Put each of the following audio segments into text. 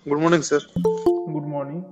Good morning, sir. Good morning.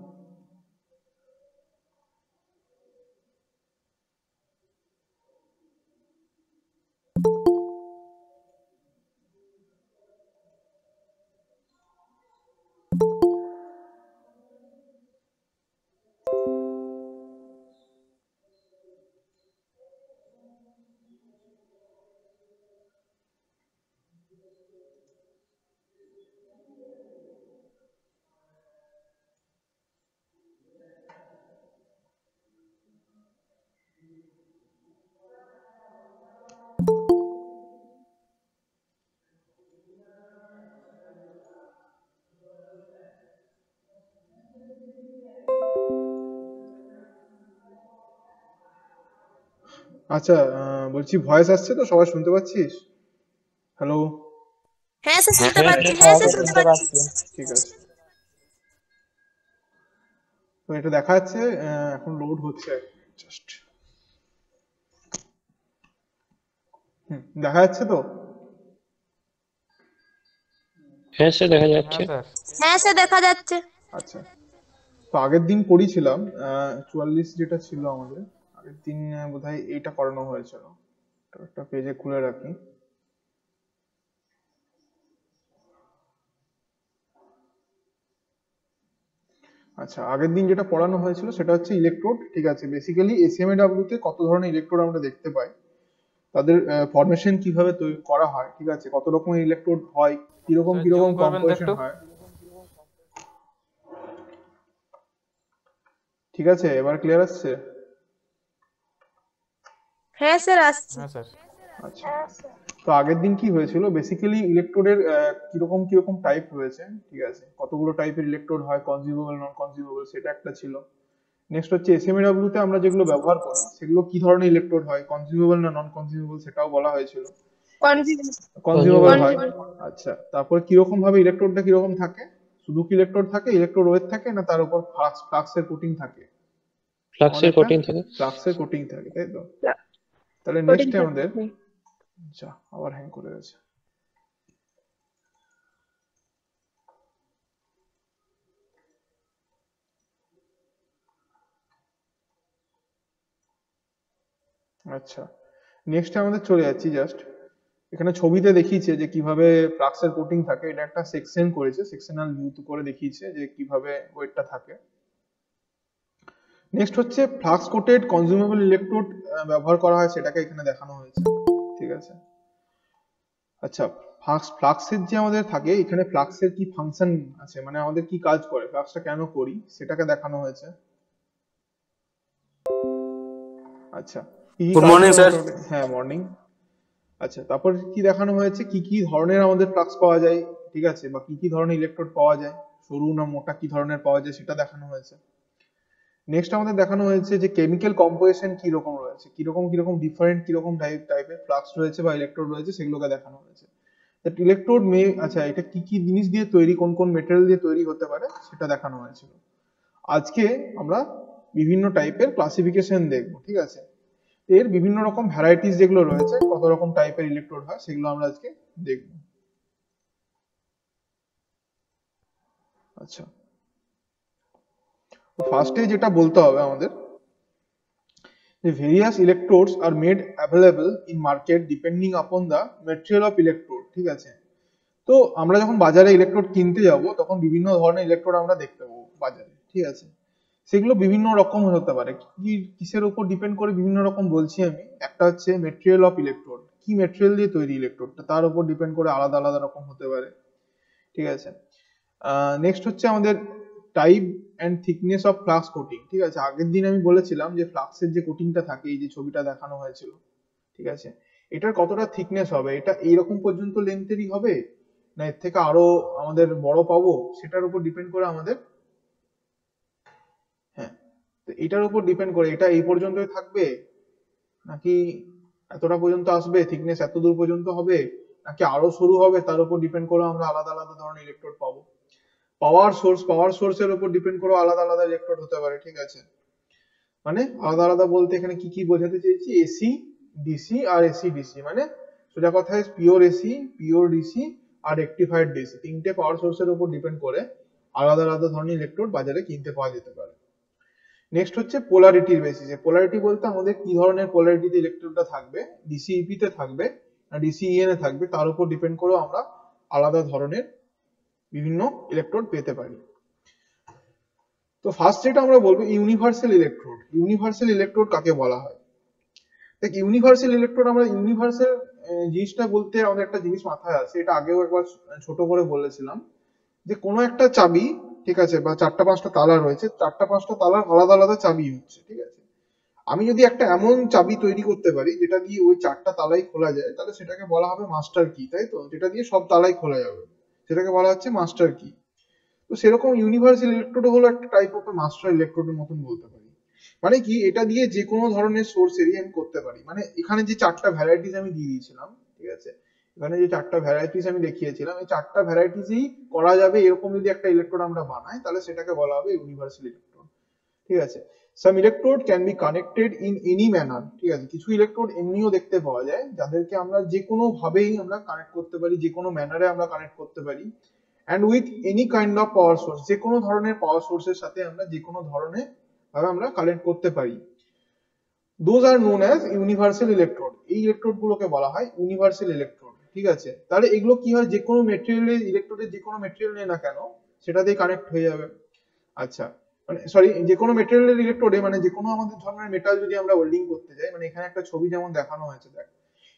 আচ্ছা, বলছি voice আসছে তো? সবাই শুনতে পাচ্ছিস? হ্যালো? হ্যাঁ স্যার শুনতে হ্যাঁ পাচ্ছি, স্যার হ্যাঁ স্যার সবাইকে শুনতে শুনতে পাচ্ছি। পাচ্ছি। ঠিক আছে। তো এটা দেখা যাচ্ছে, এখন লোড হচ্ছে জাস্ট। দেখা যাচ্ছে তো? হ্যাঁ স্যার দেখা যাচ্ছে। হ্যাঁ স্যার। হ্যাঁ স্যার দেখা যাচ্ছে। আচ্ছা, তো আগের দিন করেছিলাম 44 যেটা ছিল আমাদের, আগের দিন বোধহয় এইটা করানো হয়েছিল। তো একটা পেজে খুলে রাখি। আচ্ছা, আগের দিন যেটা পড়ানো হয়েছিল সেটা হচ্ছে ইলেকট্রোড। ঠিক আছে, বেসিক্যালি এসএমএডব্লিউ তে কত ধরনের ইলেকট্রোড আমরা দেখতে পাই, তাদের ফরমেশন কিভাবে তৈরি করা হয়, ঠিক আছে, কত রকমের ইলেকট্রোড হয়, কিরকম স্যার জুম কিরকম করবেন তো কম্পোজিশন একটু। হয়। ঠিক আছে, এবার ক্লিয়ার আসছে? হ্যাঁ স্যার আসছে। হ্যাঁ স্যার। আচ্ছা, তো আগের দিন কি হয়েছিল, বেসিক্যালি ইলেকট্রোডের কিরকম কিরকম টাইপ রয়েছে, ঠিক আছে, কতগুলো টাইপের ইলেকট্রোড হয়, কনজিউমেবল নন কনজিউমেবল, সেটা একটা ছিল। নেক্সট হচ্ছে এসএমএডব্লিউ তে আমরা যেগুলো ব্যবহার করি সেগুলো কি ধরনের ইলেকট্রোড হয়, কনজিউমেবল না নন কনজিউমেবল, সেটাও বলা হয়েছিল। কনজিউমেবল হয়। আচ্ছা, তারপরে কিরকম ভাবে ইলেকট্রোডটা কিরকম থাকে, শুধু কি ইলেকট্রোড থাকে, ইলেকট্রোড ওয়েট থাকে, না তার উপর ফ্লাক্সের কোটিং থাকে? আমাদের ফ্লাক্সের একটা কোটিং থাকে। ফ্লাক্সের কোটিং থাকে, তাই তো? তাহলে কোডিং নেক্সট আমাদের, থাকবে। যা আবার হ্যাং করে গেছে। আচ্ছা, নেক্সট আমাদের চলে যাচ্ছি জাস্ট। এখানে ছবিতে দেখিয়েছে যে কিভাবে ফ্লাক্সের কোটিং থাকে, এটা একটা সেকশন করেছে, সেকশনাল ভিউ করে দেখিয়েছে যে কিভাবে ওয়েটটা থাকে। নেক্সট হচ্ছে ফ্লাক্স কোটেড কনজিউমেবল ইলেকট্রোড ব্যবহার করা হয়, সেটাকে এখানে দেখানো হয়েছে। ঠিক আছে। আচ্ছা, ফ্লাক্সের যে আমাদের থাকে এখানে, ফ্লাক্সের কি ফাংশন আছে, মানে আমাদের কি কাজ করে, ফ্লাক্সটা কেন করি, সেটাকে দেখানো হয়েছে। আচ্ছা, কি কি Good কাজ morning, করে sir. মোটামুটি, হ্যাঁ মর্নিং। আচ্ছা, তারপর কি দেখানো হয়েছে, কি কি ধরনের আমাদের ফ্লাক্স পাওয়া যায়, ঠিক আছে, বা কি কি ধরনের ইলেকট্রোড পাওয়া যায়, সরু না মোটা কি ধরনের পাওয়া যায় সেটা দেখানো হয়েছে। নেক্সট আমাদের দেখানো হয়েছে যে কেমিক্যাল কম্পোজিশন কি রকম রয়েছে, কিরকম কিরকম ডিফারেন্ট কিরকম টাইপের ফ্লাক্স রয়েছে বা ইলেকট্রোড রয়েছে, সেগুলোকে দেখানো হয়েছে। ইলেকট্রোড আচ্ছা, এটা কি কি জিনিস দিয়ে তৈরি, কোন কোন মেটেরিয়াল দিয়ে তৈরি হতে পারে, সেটা দেখানো হয়েছিল। আজকে আমরা বিভিন্ন টাইপের ক্লাসিফিকেশন দেখবো, ঠিক আছে, এর বিভিন্ন রকম ভ্যারাইটিস যেগুলো রয়েছে, কত রকম টাইপের ইলেকট্রোড হয়, সেগুলো আমরা আজকে দেখবো। আচ্ছা, তো ফার্স্টে যেটা বলতে হবে আমাদের, যে various electrodes are made available in market depending upon the material of electrode, ঠিক আছে। তো আমরা যখন বাজারে ইলেকট্রোড কিনতে যাব তখন বিভিন্ন ধরনের ইলেকট্রোড আমরা দেখতে পাবো বাজারে, ঠিক আছে। সেগুলো বিভিন্ন রকম হতে পারে, কি কিসের উপর ডিপেন্ড করে বিভিন্ন রকম বলছি আমি। একটা হচ্ছে মেটেরিয়াল অফ ইলেকট্রোড, কি মেটেরিয়াল দিয়ে তৈরি ইলেকট্রোডটা, তার উপর ডিপেন্ড করে আলাদা আলাদা রকম হতে পারে, ঠিক আছে। নেক্সট হচ্ছে আমাদের type and thickness of flux coating, ঠিক আছে। আগের দিন আমি বলেছিলাম যে ফ্লাক্সের যে কোটিংটা থাকে, এই যে ছবিটা দেখানো হয়েছিল, ঠিক আছে, এটার কতটা থিকনেস হবে, এটা এইরকম পর্যন্ত লেন্থেরই হবে, না এর থেকে আরো আমাদের বড় পাবো, সেটার উপর ডিপেন্ড করে আমাদের, হ্যাঁ, তো এটার উপর ডিপেন্ড করে এটা এই পর্যন্তই থাকবে, নাকি এতটা পর্যন্ত আসবে, থিকনেস এত দূর পর্যন্ত হবে, নাকি আরো সরু হবে, তার উপর ডিপেন্ড করে আমরা আলাদা আলাদা ধরনের ইলেকট্রোড পাবো। পাওয়ার সোর্সের উপর ডিপেন্ড করে আলাদা আলাদা ইলেকট্রোড হতে পারে, ঠিক আছে। মানে আলাদা আলাদা বলতে এখানে কি কি বোঝাতে চেয়েছি, এসি, ডিসি আর এসি ডিসি, মানে সোজা কথায় পিওর এসি, পিওর ডিসি আর রেকটিফাইড ডিসি, তিনটে পাওয়ার সোর্সের উপর ডিপেন্ড করে আলাদা আলাদা ধরনের ইলেকট্রোড বাজারে কিনতে পাওয়া যেতে পারে। নেক্সট হচ্ছে পোলারিটির বেসিসে। পোলারিটি বলতে আমাদের কি ধরনের পোলারিটিতে ইলেকট্রোডটা থাকবে, ডিসিইপি তে থাকবে না ডিসিইএন এ থাকবে, তার উপর ডিপেন্ড করে আমরা আলাদা ধরনের বিভিন্ন ইলেকট্রোড পেতে পারি। তো ফার্স্ট যেটা আমরা বলবো ইউনিভার্সাল ইলেকট্রোড। ইউনিভার্সাল ইলেকট্রোড কাকে বলা হয়? দেখ ইউনিভার্সাল ইলেকট্রোড, আমরা ইউনিভার্সাল জিনিসটা বলতে আমাদের একটা জিনিস মাথায় আসে, এটা আগেও একবার ছোট করে বলেছিলাম, যে কোনো একটা চাবি, ঠিক আছে, বা চারটা পাঁচটা তালা রয়েছে, চারটা পাঁচটা তালার আলাদা আলাদা চাবি হচ্ছে, ঠিক আছে। আমি যদি একটা এমন চাবি তৈরি করতে পারি যেটা দিয়ে ওই চারটা তালাই খোলা যায়, তাহলে সেটাকে বলা হবে মাস্টার কি, তাই তো? যেটা দিয়ে সব তালাই খোলা যাবে, সেটাকে বলা হচ্ছে মাস্টার কি। তো সেরকম ইউনিভার্সাল ইলেকট্রোড হলো একটা টাইপ অফ মাস্টার ইলেকট্রোডের মতন বলতে পারি। মানে কি, এটা দিয়ে যে কোনো ধরনের সোর্স এরিয়া আমি করতে পারি। মানে এখানে যে চারটা ভ্যারাইটিস আমি দিয়ে দিয়েছিলাম, ঠিক আছে, এখানে যে চারটা ভ্যারাইটিস আমি দেখিয়েছিলাম, এই চারটা ভ্যারাইটিসই করা যাবে এরকম যদি একটা ইলেকট্রোড আমরা বানাই, তাহলে সেটাকে বলা হবে ইউনিভার্সাল ইলেকট্রোড, ঠিক আছে। Some electrode can be connected in any manner, ঠিক আছে। কিছু ইলেকট্রোড এমনিও দেখতে পাওয়া যায় যাদেরকে আমরা যে কোনো ভাবেই আমরা কানেক্ট করতে পারি, যে কোনো ম্যানারে আমরা কানেক্ট করতে পারি, and with any kind of power source, যে কোনো ধরনের পাওয়ার সোর্সের সাথে আমরা যে কোনো ধরনের ভাবে আমরা কানেক্ট করতে পারি। those are known as universal electrode। এই ইলেকট্রোড গুলোকে বলা হয় ইউনিভার্সাল ইলেকট্রোড, ঠিক আছে। তাহলে এগুলো কি হয়, যে কোনো মেটেরিয়ালের ইলেকট্রোডের যে কোনো মেটেরিয়াল নেই না কেন সেটাতেই কানেক্ট হয়ে যাবে। আচ্ছা, মানে সরি, যে কোনো মেটেরিয়ালের ইলেকট্রোডে, মানে যে কোনো আমাদের ধরনের মেটাল যদি আমরা ওয়েল্ডিং করতে যাই, মানে এখানে একটা ছবি যেমন দেখানো হয়েছে, দেখ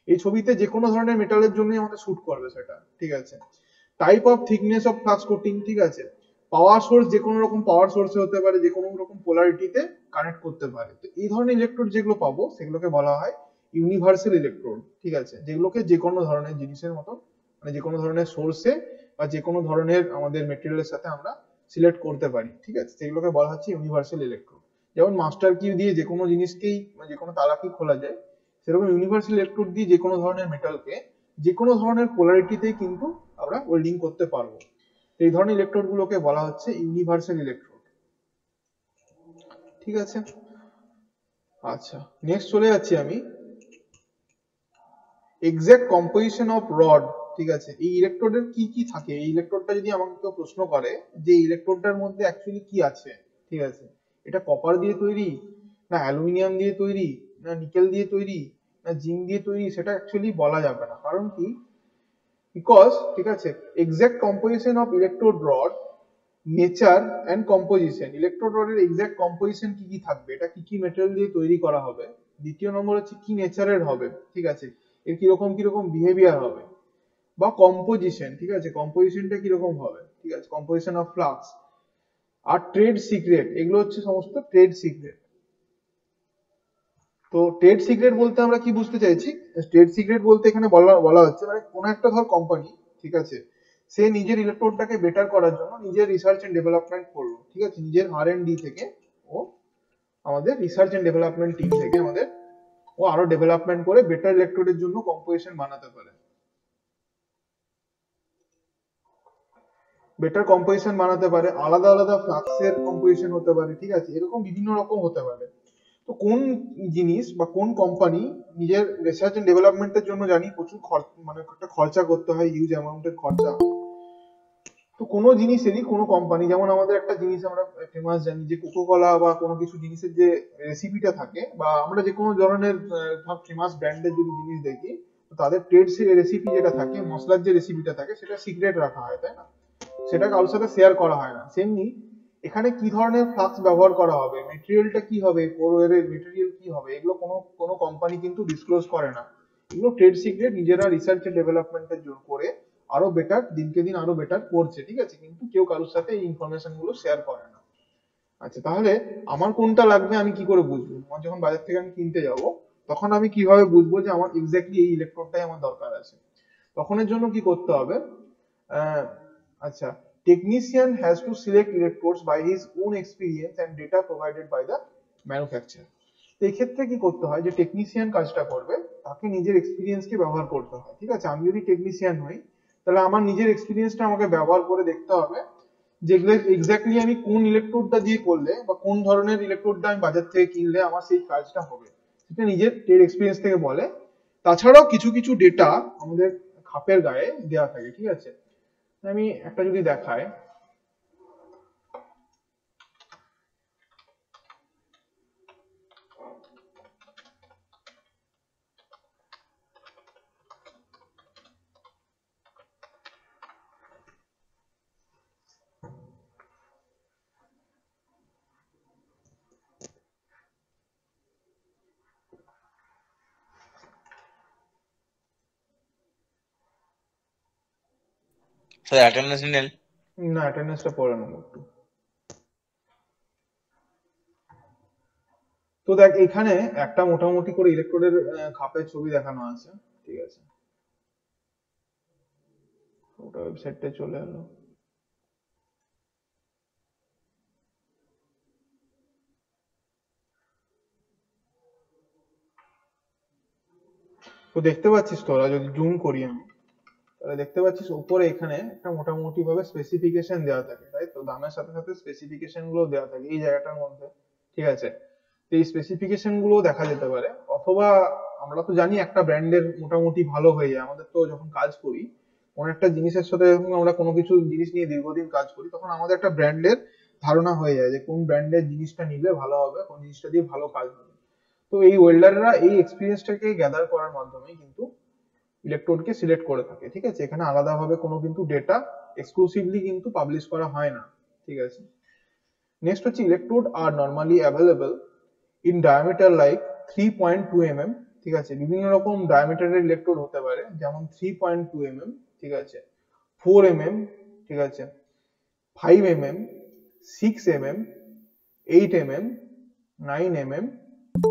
এই ছবিতে যে কোনো ধরনের মেটালের জন্যই আমাদের শুট করবে সেটা, ঠিক আছে। Type of thickness of flux coating, ঠিক আছে। পাওয়ার সোর্স যে কোনো রকম পাওয়ার সোর্সে হতে পারে, যে কোনো রকম পোলারিটিতে কানেক্ট করতে পারে। তো এই ধরনের ইলেকট্রোড যেগুলো পাবো সেগুলোকে বলা হয় ইউনিভার্সাল ইলেকট্রোড, ঠিক আছে। যেগুলোকে যে কোনো ধরনের জিনিসের মতন, মানে যে কোনো ধরনের সোর্সে বা যে কোনো ধরনের আমাদের মেটেরিয়ালের সাথে আমরা সিলেক্ট করতে পারি, ঠিক আছে। সেগুলোকে বলা হচ্ছে ইউনিভার্সাল ইলেকট্রোড। যেমন মাস্টার কি দিয়ে যে কোনো জিনিসকেই, যে কোনো তালাকেই খোলা যায়, সেরকম ইউনিভার্সাল ইলেকট্রোড দিয়ে যে কোনো ধরনের মেটালকে যে কোনো ধরনের পোলারিটিতেই কিন্তু আমরা ওয়েল্ডিং করতে পারবো। এই ধরনের ইলেকট্রোড গুলোকে বলা হচ্ছে ইউনিভার্সাল ইলেকট্রোড, ঠিক আছে। আচ্ছা, নেক্সট চলে যাচ্ছি আমি এক্সাক্ট কম্পোজিশন অফ রড, ঠিক আছে। এই ইলেকট্রোডের কি কি থাকে, এই ইলেকট্রোডটা যদি আমাকে কেউ প্রশ্ন করে যে ইলেকট্রোডটার মধ্যে অ্যাকচুয়ালি কি আছে, ঠিক আছে, এটা কপার দিয়ে তৈরি না অ্যালুমিনিয়াম দিয়ে তৈরি না নিকেল দিয়ে তৈরি না জিঙ্ক দিয়ে তৈরি, সেটা অ্যাকচুয়ালি বলা যাবে না। কারণ কি, বিকজ, ঠিক আছে, exact composition of electrode rod, nature and composition, electrode রডের এক্সাক্ট কম্পোজিশন কি কি থাকবে, এটা কি কি মেটেরিয়াল দিয়ে তৈরি করা হবে, দ্বিতীয় নম্বর হচ্ছে কি নেচারের হবে, ঠিক আছে, এর কিরকম কিরকম বিহেভিয়ার হবে, বা কম্পোজিশন, ঠিক আছে, কম্পোজিশনটা কিরকম হবে, ঠিক আছে, কম্পোজিশন অফ ফ্লাক্স, আর ট্রেড সিক্রেট, এগুলো হচ্ছে সমস্ত ট্রেড সিক্রেট। তো ট্রেড সিক্রেট বলতে আমরা কি বুঝতে চাইছি, ট্রেড সিক্রেট বলতে এখানে বলা হচ্ছে মানে কোন একটা ধর কোম্পানি, ঠিক আছে, সে নিজের ইলেকট্রোডটাকে বেটার করার জন্য নিজের রিসার্চ এন্ড ডেভেলপমেন্ট করলো, ঠিক আছে, নিজের R&D থেকে ও আমাদের রিসার্চ এন্ড ডেভেলপমেন্ট টিম থেকে আমাদের ও আরো ডেভেলপমেন্ট করে বেটার ইলেকট্রোডের জন্য কম্পোজিশন বানাতে পারে, বেটার কম্পোজিশন বানাতে পারে, আলাদা আলাদা ফ্লাক্সের কম্পোজিশন হতে পারে, ঠিক আছে, এরকম বিভিন্ন রকম হতে পারে। তো কোন জিনিস বা কোন কোম্পানি নিজের রিসার্চ এন্ড ডেভেলপমেন্টের জন্য জানি প্রচুর মানে একটা খরচা করতে হয়, হিউজ অ্যামাউন্টের খরচা। তো কোনো জিনিসেরই কোনো কোম্পানি, যেমন আমাদের একটা জিনিস আমরা ফেমাস জানি যে কোকোকোলা বা কোনো কিছু জিনিসের যে রেসিপিটা থাকে, বা আমরা যে কোনো ধরনের ফেমাস ব্র্যান্ডের যদি জিনিস দেখি, তো তাদের ট্রেড রেসিপি যেটা থাকে, মশলার যে রেসিপিটা থাকে, সেটা সিক্রেট রাখা হয়, তাই না, সেটা কারোর সাথে শেয়ার করা হয় না। সেমনি এখানে কি ধরনের ফ্লাক্স ব্যবহার করা হবে, মেটেরিয়ালটা কি হবে, কোর এর মেটেরিয়াল কি হবে, এগুলো কোনো কোম্পানি কিন্তু ডিসক্লোজ করে না। এগুলো ট্রেড সিক্রেট, নিজেরা রিসার্চ এন্ড ডেভেলপমেন্টের জন্য করে আরো বেটার, দিনকে দিন আরো বেটার করছে, ঠিক আছে, কিন্তু কেউ কারোর সাথে এই ইনফরমেশন গুলো শেয়ার করে না। আচ্ছা, তাহলে আমার কোনটা লাগবে আমি কি করে বুঝবো? আমার যখন বাজার থেকে আমি কিনতে যাব, তখন আমি কিভাবে বুঝবো যে আমার এক্স্যাক্টলি এই ইলেকট্রোডটাই আমার দরকার আছে? তখন এর জন্য কি করতে হবে, আচ্ছা, technician has to select electrodes by his own experience and data provided by the manufacturer। তো এই ক্ষেত্রে কি করতে হয়, যে টেকনিশিয়ান কাজটা করবে তাকে নিজের এক্সপিরিয়েন্সকে ব্যবহার করতে হয়, ঠিক আছে। আমি যদি টেকনিশিয়ান হই, তাহলে আমার নিজের এক্সপিরিয়েন্সটা আমাকে ব্যবহার করে দেখতে হবে যেগুলো এক্স্যাক্টলি আমি কোন ইলেকট্রোডটা দিয়ে করলে বা কোন ধরনের ইলেকট্রোডটা আমি বাজার থেকে কিনলে আমার সেই কাজটা হবে, সেটা নিজের ট্রেড এক্সপিরিয়েন্স থেকে বলে। তাছাড়াও কিছু কিছু ডেটা আমাদের খাপের গায়ে দেওয়া থাকে, ঠিক আছে। আমি একটা যদি দেখায়, স্যার অ্যাটেন্ডেন্স নেন। না, অ্যাটেন্ডেন্সটা পরে নেবো একটু। তো দেখ এখানে একটা মোটামুটি করে ইলেকট্রোডের খাপের ছবি দেখানো আছে, ঠিক আছে, ওটা ওয়েবসাইটে চলে এলো। তো দেখতে পাচ্ছিস তোরা, যদি জুম করি আমি, তাহলে দেখতে পাচ্ছিস উপরে এখানে একটা মোটামুটি ভাবে স্পেসিফিকেশন দেওয়া থাকে, তাই তো, দামের সাথে সাথে স্পেসিফিকেশন গুলো দেওয়া থাকে এই জায়গাটার মধ্যে, ঠিক আছে। তো এই স্পেসিফিকেশন গুলো দেখা যেতে পারে, অথবা আমরা তো জানি একটা ব্র্যান্ডের মোটামুটি ভালো হয়ে যায় আমাদের, তো যখন কাজ করি কোন একটা জিনিসের সাথে, যখন আমরা কোনো কিছু জিনিস নিয়ে দীর্ঘদিন কাজ করি, তখন আমাদের একটা ব্র্যান্ডের ধারণা হয়ে যায় যে কোন ব্র্যান্ডের জিনিসটা নিলে ভালো হবে, কোন জিনিসটা দিয়ে ভালো কাজ হবে। তো এই ওয়েল্ডাররা এই এক্সপিরিয়েন্সটাকে গ্যাদার করার মাধ্যমে কিন্তু ইলেকট্রোডকে সিলেক্ট করে থাকে, ঠিক আছে। এখানে আলাদাভাবে কোনো কিন্তু ডেটা এক্সক্লুসিভলি কিন্তু পাবলিশ করা হয় না, ঠিক আছে। নেক্সট হচ্ছে electrode are normally available in diameter like 3.2 mm, ঠিক আছে। বিভিন্ন রকম ডায়ামিটারের ইলেকট্রোড হতে পারে, যেমন 3.2 mm, ঠিক আছে, 4 mm, ঠিক আছে, 5 mm, 6 mm, 8 mm, 9 mm,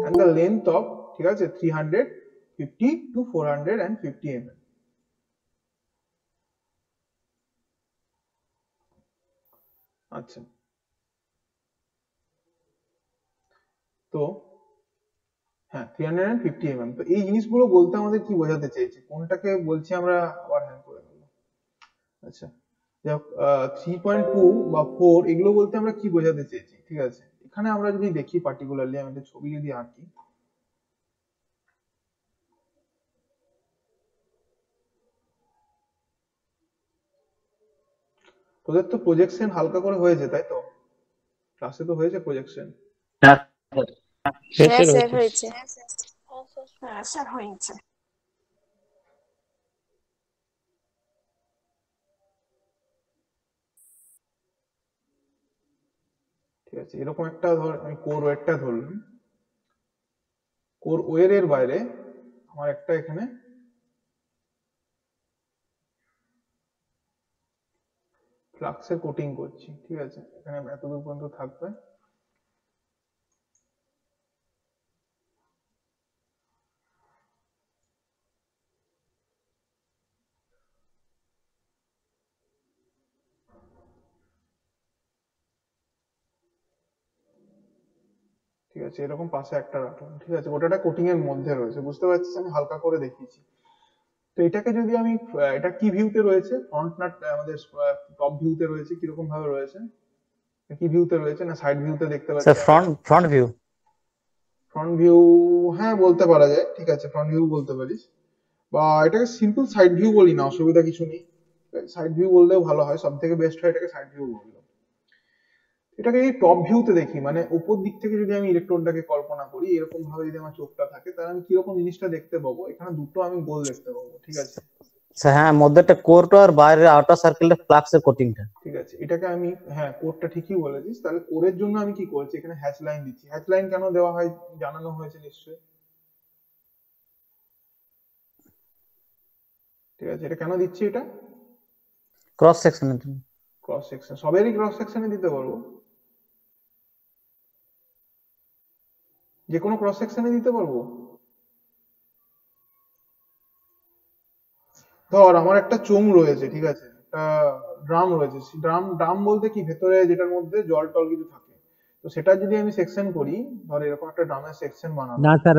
and the length of, ঠিক আছে, 350 to 450 mm। আচ্ছা, তো হ্যাঁ 350 mm। তো এই জিনিসগুলো বলতে আমাদের কি বোঝাতে চাইছে, কোনটাকে বলছি আমরা, আবার হ্যাং করে গেল। আচ্ছা, 3.2 বা 4 এগুলো বলতে আমরা কি বোঝাতে চেয়েছি, ঠিক আছে। এখানে আমরা যদি দেখি পার্টিকুলারলি, আমি একটা ছবি যদি আঁকি, তোদের তো প্রজেকশন হালকা করে হয়েছে তাই তো, ক্লাসে তো হয়েছে প্রজেকশন। হ্যাঁ হ্যাঁ স্যার স্যার হয়েছে। হয়েছে। হ্যাঁ স্যার হয়েছে। ঠিক আছে, এরকম একটা ধর, আমি কোর ওয়েটটা ধরলাম, কোর ওয়ের বাইরে আমার একটা এখানে ফ্লাক্সের কোটিং করছি, ঠিক আছে, এখানে এতদূর পর্যন্ত থাকবে। ঠিক আছে, এরকম পাশে একটা রাখলাম, ঠিক আছে, ওটা কোটিং এর মধ্যে রয়েছে, বুঝতে পারছিস, আমি হালকা করে দেখিয়েছি। তো এটাকে যদি আমি, এটা কি ভিউতে রয়েছে, ফ্রন্ট না আমাদের টপ ভিউতে রয়েছে, কিরকম ভাবে রয়েছে, কি ভিউতে রয়েছে, না সাইড ভিউতে দেখতে স্যার পাচ্ছি আমরা? Front view. ফ্রন্ট ভিউ, হ্যাঁ বলতে পারা যায়, ঠিক আছে, ফ্রন্ট ভিউ বলতে পারিস, বা এটাকে সিম্পল সাইড ভিউ বলি না, অসুবিধা কিছু নেই, সাইড ভিউ বললেও ভালো হয়, সব থেকে বেস্ট হয় এটাকে সাইড ভিউ বললো। এটাকে এই টপ ভিউতে দেখি, মানে উপর দিক থেকে যদি আমি ইলেকট্রনটাকে কল্পনা করি, এরকম ভাবে যদি আমার চোখটা থাকে, তাহলে আমি কিরকম জিনিসটা দেখতে পাবো, এখানে দুটো আমি গোল দেখতে পাবো, ঠিক আছে। স্যার হ্যাঁ, মধ্যেটা কোরটা আর বাইরের আউটার সার্কেলটা ফ্লাক্সের কোটিংটা। ঠিক আছে, এটাকে আমি, হ্যাঁ কোডটা ঠিকই বলেছিস, তাহলে কোডের জন্য আমি কি করছি, এখানে হ্যাচ লাইন দিচ্ছি। হ্যাচ লাইন কেন দেওয়া হয় জানানো হয়েছে নিশ্চয়ই, ঠিক আছে। এটা কেন দিচ্ছি, এটা ক্রস সেকশনের জন্য। ক্রস সেকশন, সবেরই ক্রস সেকশনে দিতে পারবো, যে কোনো ক্রস সেকশনে দিতে পারবো। ধর আমার একটা চোঙ রয়েছে, ঠিক আছে, একটা ড্রাম রয়েছে, ড্রাম ড্রাম বলতে কি, ভেতরে যেটার মধ্যে জল টল কিছু থাকে, তো সেটা যদি আমি সেকশন করি, ধর এরকম একটা ড্রামের সেকশন না বানালাম। স্যার,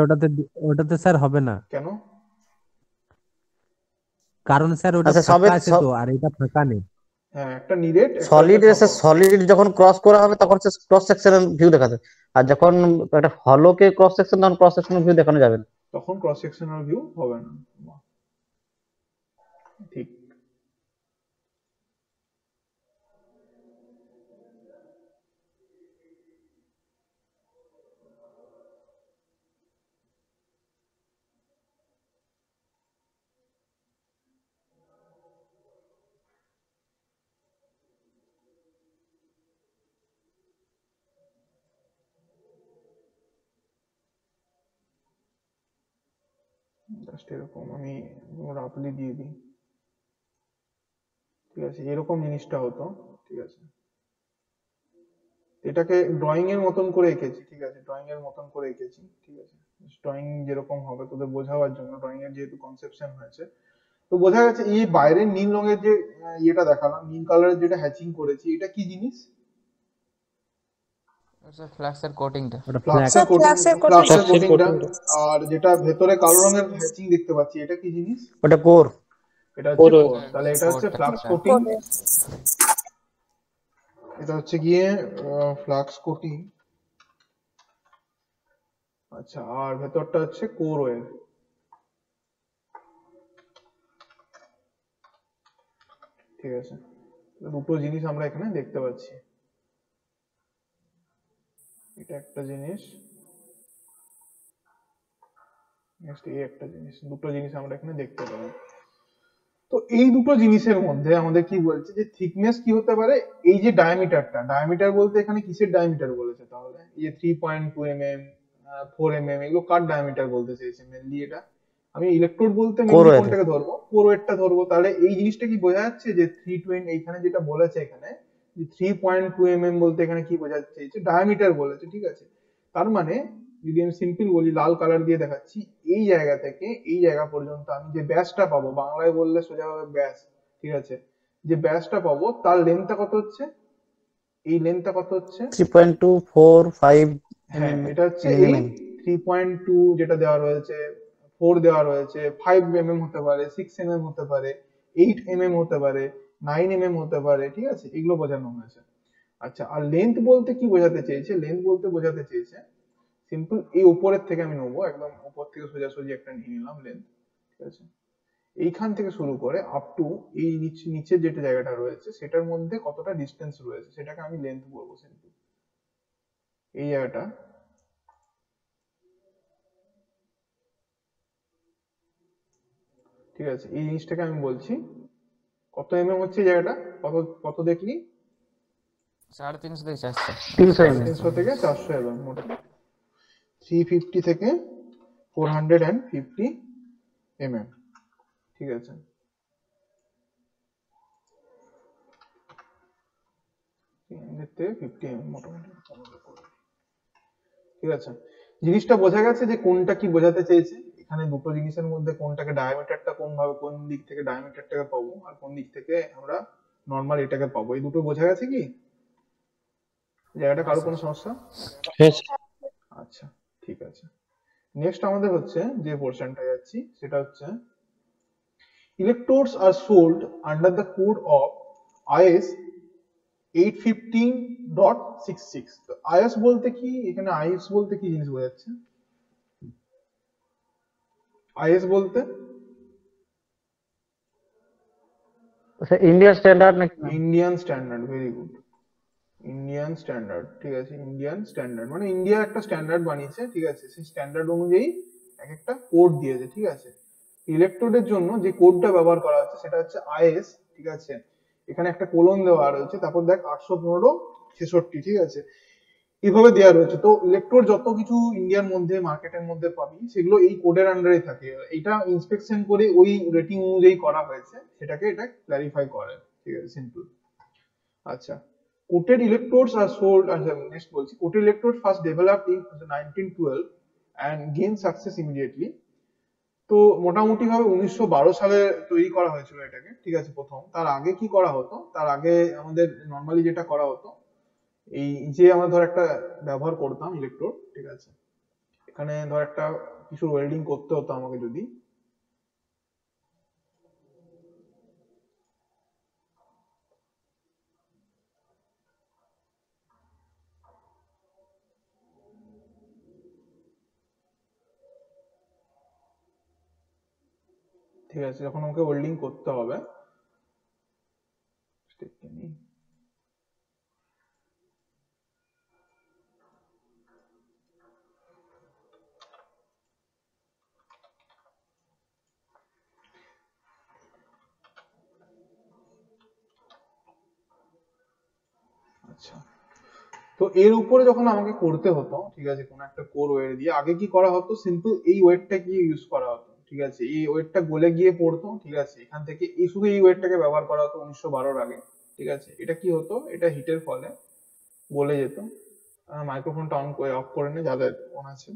ওটাতে স্যার হবে না, কেন? কারণ স্যার ওটা আচ্ছা ফাঁকা আছে তো, আর এটা ফাঁকা নেই। হ্যাঁ, একটা নিরেট, একটা হচ্ছে সলিড ফাঁকা। সলিড যখন ক্রস করা হবে তখন সে ক্রস সেকশনের ভিউ দেখাবে, আর যখন একটা হলোকে ক্রস সেকশন, তখন ক্রস সেকশনের ভিউ দেখানো যাবে না। তখন ক্রস সেকশনাল ভিউ হবে না, বাহ, ঠিক। জাস্ট এরকম আমি রাফলি দিয়ে দিই। ঠিক আছে, এরকম জিনিসটা হতো। ঠিক আছে, এটাকে ড্রয়িং এর মতন করে এঁকেছি। ঠিক আছে, ড্রয়িং এর মতন করে এঁকেছি। ঠিক আছে, ড্রয়িং যেরকম হবে তোদের বোঝাবার জন্য, ড্রয়িং এর যেহেতু কনসেপশন হয়েছে, তো বোঝা গেছে। এই বাইরের নীল রঙের যে ইয়েটা দেখালাম, নীল কালারের যেটা হ্যাচিং করেছি, এটা কি জিনিস? স্যার ফ্লাক্সের কোটিংটা। ওটা ফ্ল্যাক্স। ফ্লাক্সের কোটিং, ফ্লাক্সের কোটিং। ফ্লাক্সের ফ্লাক্সের কোটিংটা। কোটিংটা। আর যেটা ভেতরে কালো রঙের হ্যাচিং দেখতে পাচ্ছি, এটা কি জিনিস? ওটা কোর। এটা হচ্ছে কোর। কোর। তাহলে এটা হচ্ছে কোরটা ফ্লাক্স ঠিক আছে। কোটিং। এটা হচ্ছে গিয়ে ফ্লাক্স কোটিং। আচ্ছা, আর ভেতরটা হচ্ছে কোর ওয়েভ। ঠিক আছে, দুটো জিনিস আমরা এখানে দেখতে পাচ্ছি। এটা একটা জিনিস, নেক্সট এই একটা জিনিস, দুটো জিনিস আমরা এখানে দেখতে পাবো। তো এই দুটো জিনিসের মধ্যে আমাদের কি বলছে যে থিকনেস কি হতে পারে? এই যে ডায়ামিটারটা, ডায়ামিটার বলতে এখানে কিসের ডায়ামিটার বলেছে তাহলে? এই যে 3.2 mm, 4 mm, এগুলো কার ডায়ামিটার বলতে চাইছে মেনলি? এটা আমি ইলেকট্রোড বলতে কোর মেনলি ওয়েভ। কোনটাকে ধরবো? কোর ওয়েটটা ধরবো। তাহলে এই জিনিসটা কি বোঝা যাচ্ছে যে 320, এইখানে যেটা বলেছে এখানে যে 3.2 mm বলতে এখানে কি বোঝাতে চাইছে? ডায়ামিটার বলেছে। ঠিক আছে, তার মানে যদি আমি সিম্পল বলি, লাল কালার দিয়ে দেখাচ্ছি, এই জায়গা থেকে এই জায়গা পর্যন্ত আমি যে ব্যাসটা পাবো, বাংলায় বললে সোজা হবে ব্যাস। ঠিক আছে, যে ব্যাসটা পাবো তার লেন্থটা কত হচ্ছে? এই লেন্থটা কত হচ্ছে? 3.245 হ্যাঁ, mm এটা হচ্ছে এই mm 3.2 যেটা দেওয়া রয়েছে, 4 দেওয়া রয়েছে, 5 mm হতে পারে, 6 mm হতে পারে, 8 mm হতে পারে, 9 mm হতে পারে। ঠিক আছে, এগুলো বোঝানো হয়েছে। আচ্ছা, আর লেন্থ বলতে কি বোঝাতে চেয়েছে? লেন্থ বলতে বোঝাতে চেয়েছে সিম্পল, এই উপরের থেকে আমি নেবো, একদম উপর থেকে সোজাসুজি একটা নিয়ে নিলাম লেন্থ। ঠিক আছে, এইখান থেকে শুরু করে আপ টু এই নিচের যেটা জায়গাটা রয়েছে সেটার মধ্যে কতটা ডিস্টেন্স রয়েছে সেটাকে আমি লেন্থ বলবো সিম্পল। এই জায়গাটা, ঠিক আছে, এই জিনিসটাকে আমি বলছি কত হচ্ছে এই জায়গাটা, কত কত দেখলি? 350 থেকে 400। 300 mm 350 থেকে 400 মোটামুটি 350 থেকে 450 mm। ঠিক আছে, থেকে 50 mm মোটামুটি। ঠিক আছে, জিনিসটা বোঝা গেছে যে কোনটা কি বোঝাতে চেয়েছে। এখানে দুটো জিনিসের মধ্যে কোনটাকে ডায়ামিটারটা কোন ভাবে, কোন দিক থেকে ডায়ামিটারটাকে পাবো আর কোন দিক থেকে আমরা নর্মাল এটাকে পাবো, এই দুটো বোঝা গেছে কি? জায়গাটা কারো কোনো সমস্যা? হ্যাঁ স্যার। আচ্ছা, ঠিক আছে। নেক্সট আমাদের হচ্ছে যে পোর্শনটা যাচ্ছি সেটা হচ্ছে electrodes are sold under the code of IS 815.66। তো IS বলতে কি, এখানে IS বলতে কি জিনিস বোঝাচ্ছে? IS বলতে আচ্ছা, ইন্ডিয়ান স্ট্যান্ডার্ড নাকি? Indian standard. Very good, Indian standard. ঠিক আছে, ইন্ডিয়ান স্ট্যান্ডার্ড মানে ইন্ডিয়া একটা স্ট্যান্ডার্ড বানিয়েছে। ঠিক আছে, সেই স্ট্যান্ডার্ড অনুযায়ী এক একটা কোড দিয়েছে। ঠিক আছে, ইলেকট্রোডের জন্য যে কোডটা ব্যবহার করা হচ্ছে সেটা হচ্ছে আইএস। ঠিক আছে, এখানে একটা কোলন দেওয়া রয়েছে, তারপর দেখ 815-66। ঠিক আছে, এইভাবে দেওয়া রয়েছে। তো ইলেকট্রোড যত কিছু ইন্ডিয়ার মধ্যে মার্কেটের মধ্যে পাবি সেগুলো এই কোডের আন্ডারে থাকে। এটা ইন্সপেকশন করে ওই রেটিং অনুযায়ী করা হয়েছে, সেটাকে এটা ক্ল্যারিফাই করে। ঠিক আছে, সিম্পল। আচ্ছা, coated electrodes are sold, আচ্ছা নেক্সট বলছি, coated electrodes first developed in 1912 and gained success immediately। তো মোটামুটি ভাবে 1912 সালে তৈরি করা হয়েছিল এটাকে। ঠিক আছে, প্রথম। তার আগে কি করা হতো? তার আগে আমাদের নর্মালি যেটা করা হতো, এই যে আমরা ধর একটা ব্যবহার করতাম ইলেকট্রোড। ঠিক আছে, এখানে ধর একটা কিছু ওয়েল্ডিং করতে হতো আমাকে যদি, ঠিক আছে, যখন আমাকে ওয়েল্ডিং করতে হবে, আচ্ছা, তো এর উপরে যখন আমাকে করতে হতো, ঠিক আছে, কোন একটা কোর ওয়েট দিয়ে, আগে কি করা হতো? সিম্পল এই ওয়েটটাকে ইউজ করা হতো। ঠিক আছে, এই ওয়েটটা গলে গিয়ে পড়তো, ঠিক আছে, এখান থেকে এই শুধু এই ওয়েটটাকে ব্যবহার করা হতো 1912 আগে, ঠিক আছে। এটা কি হতো, এটা হিটের ফলে গলে যেত। মাইক্রোফোনটা অন করে অফ করে নে যাদের অন আছে।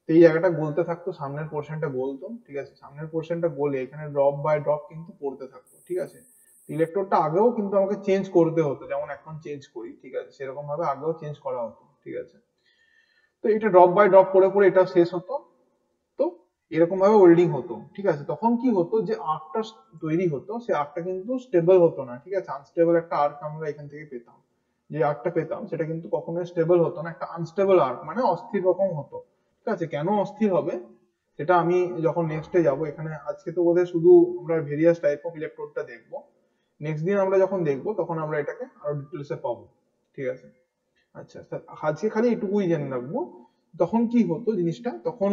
তো এই জায়গাটা গলতে থাকতো, সামনের পোর্শনটা গলতো, ঠিক আছে, সামনের পোর্শনটা গলে এখানে ড্রপ বাই ড্রপ কিন্তু পড়তে থাকতো, ঠিক আছে। ইলেকট্রোডটা আগেও কিন্তু আমাকে চেঞ্জ করতে হতো, যেমন এখন চেঞ্জ করি, ঠিক আছে, সেরকম ভাবে আগেও চেঞ্জ করা হতো, ঠিক আছে। তো এটা ড্রপ বাই ড্রপ পড়ে পড়ে এটা শেষ হতো। তো এরকম ভাবে ওয়েল্ডিং হতো, ঠিক আছে। তখন কি হতো, যে আর্কটা তৈরি হতো, সেই আর্কটা কিন্তু স্টেবল হতো না, ঠিক আছে, আনস্টেবল একটা আর্ক আমরা এখান থেকে পেতাম। যে আর্কটা পেতাম সেটা কিন্তু কখনোই স্টেবল হতো না, একটা আনস্টেবল আর্ক, মানে অস্থির রকম হতো, ঠিক আছে। কেন অস্থির হবে সেটা আমি যখন নেক্সটে যাব, এখানে আজকে তো বোধহয় শুধু আমরা ভেরিয়াস টাইপ অফ ইলেকট্রোডটা দেখবো, নেক্সট দিন আমরা যখন দেখবো তখন আমরা এটাকে আরো ডিটেলসে পাবো, ঠিক আছে। আচ্ছা, আজকে খালি এটুকুই জেনে রাখবো। তখন কি হতো জিনিসটা, তখন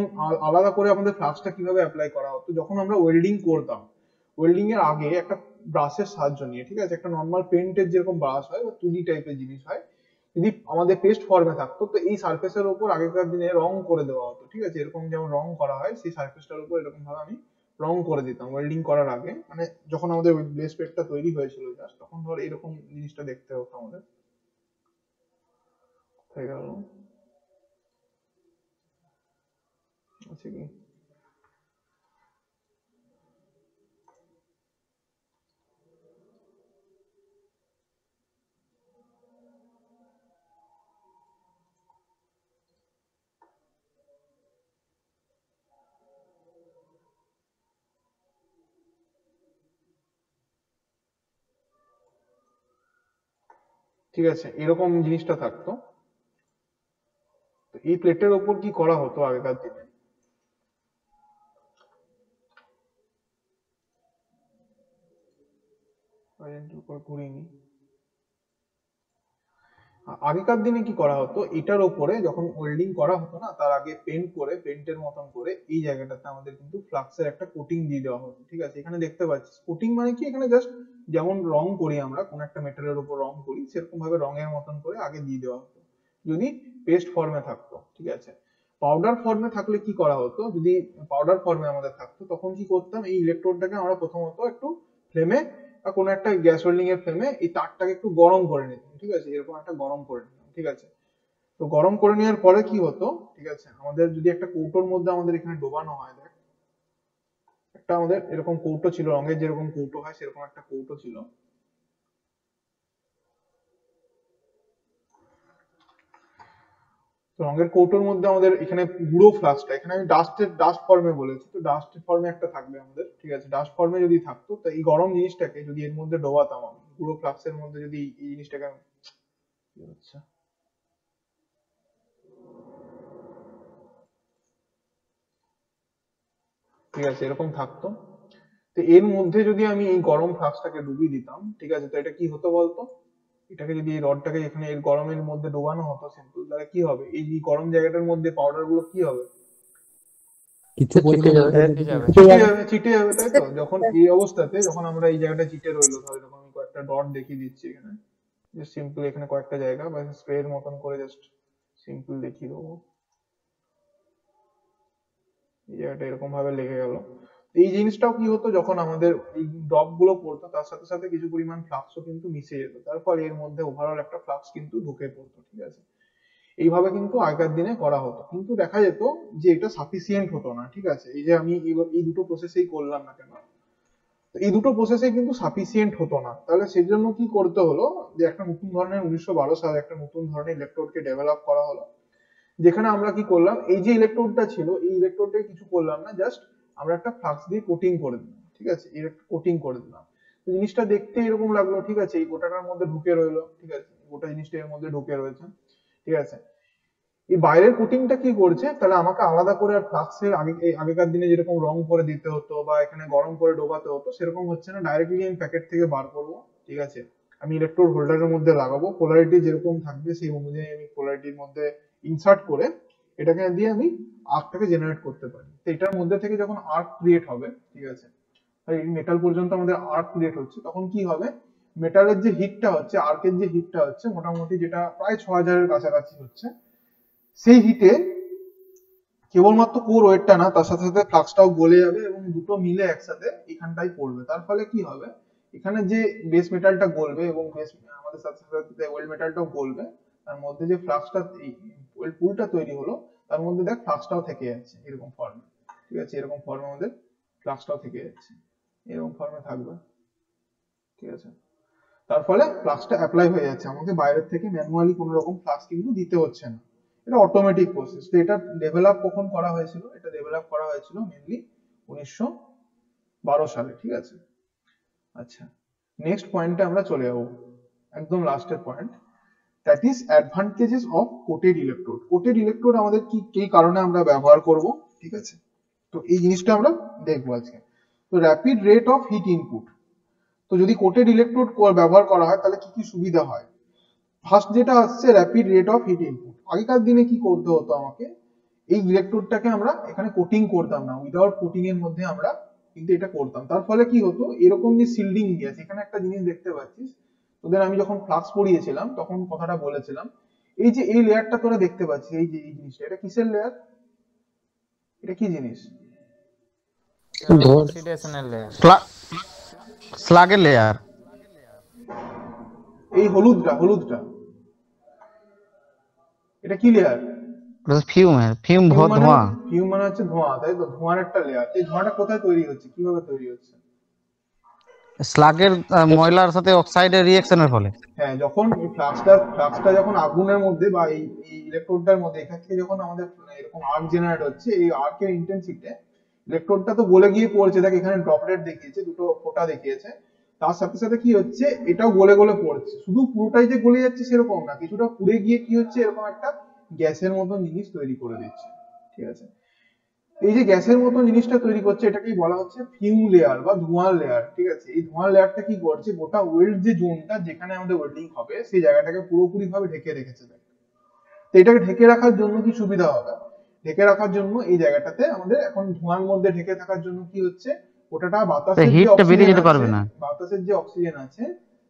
আলাদা করে আমাদের ফ্লাক্সটা কিভাবে অ্যাপ্লাই করা হতো, যখন আমরা ওয়েল্ডিং করতাম, ওয়েল্ডিং এর আগে একটা ব্রাশের সাহায্য নিয়ে, ঠিক আছে, একটা নর্মাল পেন্টের যেরকম ব্রাশ হয় বা তুলি টাইপের জিনিস হয়, যদি আমাদের পেস্ট ফর্মে থাকতো, তো এই সারফেসের উপর আগেকার দিনে রং করে দেওয়া হতো, ঠিক আছে, এরকম যেমন রং করা হয় সেই সারফেসটার উপর এরকম ভাবে আমি রং করে দিতাম ওয়েল্ডিং করার আগে, মানে যখন আমাদের বেস প্লেটটা তৈরি হয়েছিল জাস্ট, তখন ধর এরকম জিনিসটা দেখতে হতো আমাদের। হয়ে গেল, আছে কি? ঠিক আছে, এরকম জিনিসটা থাকতো। তো এই প্লেটের ওপর কি করা হতো আগেকার দিনে, উপর ঘুরিনি, আগেকার দিনে কি করা হতো, এটার উপরে যখন ওয়েল্ডিং করা হতো না, তার আগে পেন্ট করে, পেন্টের মতন করে এই জায়গাটাতে আমাদের কিন্তু ফ্লাক্সের একটা কোটিং দিয়ে দেওয়া হতো, ঠিক আছে। এখানে দেখতে পাচ্ছি কোটিং মানে কি, এখানে জাস্ট যেমন রং করি আমরা কোন একটা মেটেরিয়ালের উপর রং করি, সেরকম ভাবে রঙের মতন করে আগে দিয়ে দেওয়া হতো, যদি পেস্ট ফর্মে থাকতো, ঠিক আছে। পাউডার ফর্মে থাকলে কি করা হতো, যদি পাউডার ফর্মে আমাদের থাকতো, তখন কি করতাম, এই ইলেকট্রোডটাকে আমরা প্রথমত একটু ফ্লেমে বা কোনো একটা গ্যাস ওয়েল্ডিং এর ফ্লেমে এই তারটাকে একটু গরম করে নিতাম, ঠিক আছে, এরকম একটা গরম করে নিতাম, ঠিক আছে। তো গরম করে নেওয়ার পরে কি হতো, ঠিক আছে, আমাদের যদি একটা কৌটোর মধ্যে আমাদের এখানে ডোবানো হয়, দেখ একটা আমাদের এরকম কৌটো ছিল, রঙের যেরকম কৌটো হয় সেরকম একটা কৌটো ছিল। তো রঙের কৌটোর মধ্যে আমাদের এখানে গুঁড়ো ফ্লাক্সটা, এখানে আমি ডাস্ট ফর্মে বলেছি, তো ডাস্ট ফর্মে একটা থাকবে আমাদের, ঠিক আছে। ডাস্ট ফর্মে যদি থাকতো, তো এই গরম জিনিসটাকে যদি এর মধ্যে ডোবাতাম আমি, গুঁড়ো ফ্লাক্সের মধ্যে যদি এই জিনিসটাকে, কি হচ্ছে, ঠিক আছে, এরকম থাকতো। তো এর মধ্যে যদি আমি এই গরম ফ্লাক্সটাকে ডুবিয়ে দিতাম, ঠিক আছে, তো এটা কি হতো বলতো, এটাকে যদি এই রডটাকে এখানে এর গরমের মধ্যে ডোবানো হতো সিম্পল, তাহলে কি হবে, এই যে গরম জায়গাটার মধ্যে পাউডার গুলো কি হবে, কিছু চিটে পরিমাণ যাবে। তেল চিটে যাবে। চিটে যাবে, চিটে যাবে, তাই তো। যখন এই অবস্থাতে যখন আমরা এই জায়গাটা চিটে রইলো, ধর এরকম আমি কয়েকটা ডট দেখিয়ে দিচ্ছি এখানে, জাস্ট সিম্পল এখানে কয়েকটা জায়গা বা স্প্রে এর মতন করে জাস্ট সিম্পল দেখিয়ে দেবো, এই জায়গাটা এরকম ভাবে লেগে গেল। এই জিনিসটাও কি হতো, যখন আমাদের এই ড্রপ গুলো পড়তো তার সাথে সাথে কিছু পরিমাণ ফ্লাক্সও কিন্তু মিশে যেত, তার ফলে এর মধ্যে ওভারঅল একটা ফ্লাক্স কিন্তু ঢুকে পড়তো, ঠিক আছে। এইভাবে কিন্তু আগেকার দিনে করা হতো, কিন্তু দেখা যেত যে এটা সাফিসিয়েন্ট হতো না, ঠিক আছে। এই যে আমি এই দুটো প্রসেসেই করলাম না কেন, তো এই দুটো প্রসেসে কিন্তু সাফিসিয়েন্ট হতো না, তাহলে সেই জন্য কি করতে হলো, যে একটা নতুন ধরনের 1912 সালে একটা নতুন ধরনের ইলেকট্রোডকে ডেভেলপ করা হলো, যেখানে আমরা কি করলাম, এই যে ইলেকট্রোডটা ছিল এই ইলেকট্রোডে কিছু করলাম না, জাস্ট আমরা একটা ফ্লাক্স দিয়ে কোটিং করে দিলাম, ঠিক আছে, এর কোটিং করে দিলাম। তো জিনিসটা দেখতে এরকম লাগলো, ঠিক আছে, এই গোটাটার মধ্যে ঢুকে রইলো, ঠিক আছে, গোটা জিনিসটা এর মধ্যে ঢুকে রয়েছে, ঠিক আছে। এই বাইরের কোটিংটা কি করছে, তাহলে আমাকে আলাদা করে আর ফ্লাক্সের আগেকার দিনে যেরকম রং করে দিতে হতো বা এখানে গরম করে ডোবাতে হতো, সেরকম হচ্ছে না, ডাইরেক্টলি আমি প্যাকেট থেকে বার করবো, ঠিক আছে, আমি ইলেকট্রোড হোল্ডারের মধ্যে লাগাবো, পোলারিটি যেরকম থাকবে সেই অনুযায়ী আমি পোলারিটির মধ্যে ইনসার্ট করে এটাকে দিয়ে আমি আর্কটাকে জেনারেট করতে পারি। তো এটার মধ্যে থেকে যখন আর্ক ক্রিয়েট হবে, ঠিক আছে, আর এই মেটাল পর্যন্ত আমাদের আর্ক ক্রিয়েট হচ্ছে, তখন কি হবে, মেটালের যে হিটটা হচ্ছে, আর্কের যে হিটটা হচ্ছে, মোটামুটি যেটা প্রায় 6000 এর কাছাকাছি হচ্ছে, সেই হিটে কেবলমাত্র কোর ওয়েটটা না, তার সাথে সাথে ফ্লাক্সটাও গলে যাবে এবং দুটো মিলে একসাথে এখানটাই পড়বে। তার ফলে কি হবে, এখানে যে বেস মেটালটা গলবে এবং আমাদের সাথে সাথে ওয়েল্ড মেটালটাও গলবে, তার মধ্যে যে ফ্লাক্সটা ওয়েল্ড পুলটা তৈরি হলো তার মধ্যে দেখ ফ্লাক্সটাও থেকে যাচ্ছে এরকম ফর্মে। ঠিক আছে, এরকম ফর্মে আমাদের ফ্লাক্সটাও থেকে যাচ্ছে, এরকম ফর্মে থাকবে। ঠিক আছে, তার ফলে ফ্লাক্সটা অ্যাপ্লাই হয়ে যাচ্ছে, আমাকে বাইরের থেকে ম্যানুয়ালি কোনো রকম ফ্লাক্স কিন্তু দিতে হচ্ছে না, এটা অটোমেটিক প্রসেস। তো এটা ডেভেলপ কখন করা হয়েছিল, এটা ডেভেলপ করা হয়েছিল মেনলি 1912 সালে। ঠিক আছে, আচ্ছা নেক্সট পয়েন্টে আমরা চলে যাবো, একদম লাস্টের point, that is advantages of coated electrode. Coated electrode আমাদের কি কি কারণে আমরা ব্যবহার করব, ঠিক আছে, তো এই জিনিসটা আমরা দেখবো আজকে। তো rapid rate of heat input, তো যদি কোটেড ইলেকট্রোড ব্যবহার করা হয় তাহলে কি কি সুবিধা হয়। ফার্স্ট যেটা আসছে rapid rate of heat input. আগেকার দিনে কি করতে হতো, আমাকে এই ইলেকট্রোডটাকে আমরা এখানে কোটিং করতাম না, উইদাউট কোটিং এর মধ্যে আমরা কিন্তু এটা করতাম। তার ফলে কি হতো, এরকম যে শিল্ডিং গ্যাস, এখানে একটা জিনিস দেখতে পাচ্ছিস, তোদের আমি যখন ফ্লাক্স পড়িয়েছিলাম তখন কথাটা বলেছিলাম, এই যে এই লেয়ারটা তোরা দেখতে পাচ্ছিস, এই যে এই জিনিসটা, এটা কিসের লেয়ার, এটা কি জিনিস, ধোঁয়া। অক্সিডেশনের লেয়ার। স্লাগের লেয়ার। এই হলুদটা এটা কি লেয়ার, ফিউম ধোঁয়া। ফিউম মানে হচ্ছে ধোঁয়া, তাই তো, ধোঁয়ার একটা লেয়ার। এই ধোঁয়াটা কোথায় তৈরি হচ্ছে, কিভাবে তৈরি হচ্ছে, স্লাগের ময়লার সাথে অক্সাইডের রিঅ্যাকশনের ফলে। হ্যাঁ, যখন এই ফ্লাক্সটা যখন আগুনের মধ্যে বা এই ইলেকট্রোডটার মধ্যে এখান থেকে যখন আমাদের এরকম আর্ক জেনারেট হচ্ছে, এই আর্কের ইন্টেন্সিটি ইলেকট্রোডটা তো গলে গিয়ে পড়ছে, দেখ এখানে ড্রপলেট দেখিয়েছে, দুটো ফোঁটা দেখিয়েছে, তার সাথে সাথে কি হচ্ছে, এটাও গলে গলে পড়ছে। শুধু পুরোটাই যে গলে যাচ্ছে সেরকম না, কিছুটা পুড়ে গিয়ে কি হচ্ছে, এরকম একটা গ্যাসের মতন জিনিস তৈরি করে দিচ্ছে। ঠিক আছে, এই যে গ্যাসের মতো জিনিসটা তৈরি করছে এটাকেই বলা হচ্ছে ফিউম লেয়ার বা ধোঁয়ার লেয়ার। ঠিক আছে, এই ধোঁয়ার লেয়ারটা কি করছে, গোটা ওয়েল্ড যে জোনটা যেখানে আমাদের ওয়েল্ডিং হবে সেই জায়গাটাকে পুরোপুরি ভাবে ঢেকে রেখেছে। তো এটাকে ঢেকে রাখার জন্য কি সুবিধা হবে, ঢেকে রাখার জন্য এই জায়গাটাতে আমাদের এখন ধোঁয়ার মধ্যে ঢেকে থাকার জন্য কি হচ্ছে, ওটাটা বাতাসের যে অক্সিজেন আছে, বাতাসের যে অক্সিজেন আছে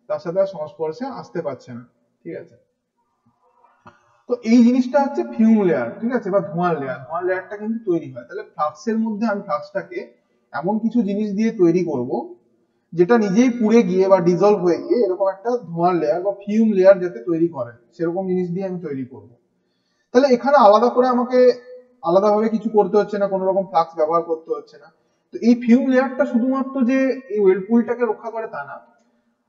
তার সাথে সংস্পর্শে আসতে পারছে না। ঠিক আছে, তো এই জিনিসটা হচ্ছে ফিউম লেয়ার। ঠিক আছে, বা ধোঁয়ার লেয়ারটা কিন্তু তৈরি হয়। তাহলে ফ্লাক্সের মধ্যে আমি ফ্লাক্সটাকে এমন কিছু জিনিস দিয়ে তৈরি করব যেটা নিজেই পুড়ে গিয়ে বা ডিজলভ হয়ে গিয়ে এরকম একটা ধোঁয়ার লেয়ার বা ফিউম লেয়ার যাতে তৈরি করে, সেরকম জিনিস দিয়ে আমি তৈরি করব। তাহলে এখানে আলাদা করে আমাকে আলাদাভাবে কিছু করতে হচ্ছে না, কোনো রকম ফ্লাক্স ব্যবহার করতে হচ্ছে না। তো এই ফিউম লেয়ারটা শুধুমাত্র যে এই ওয়েলপুলটাকে রক্ষা করে তা না,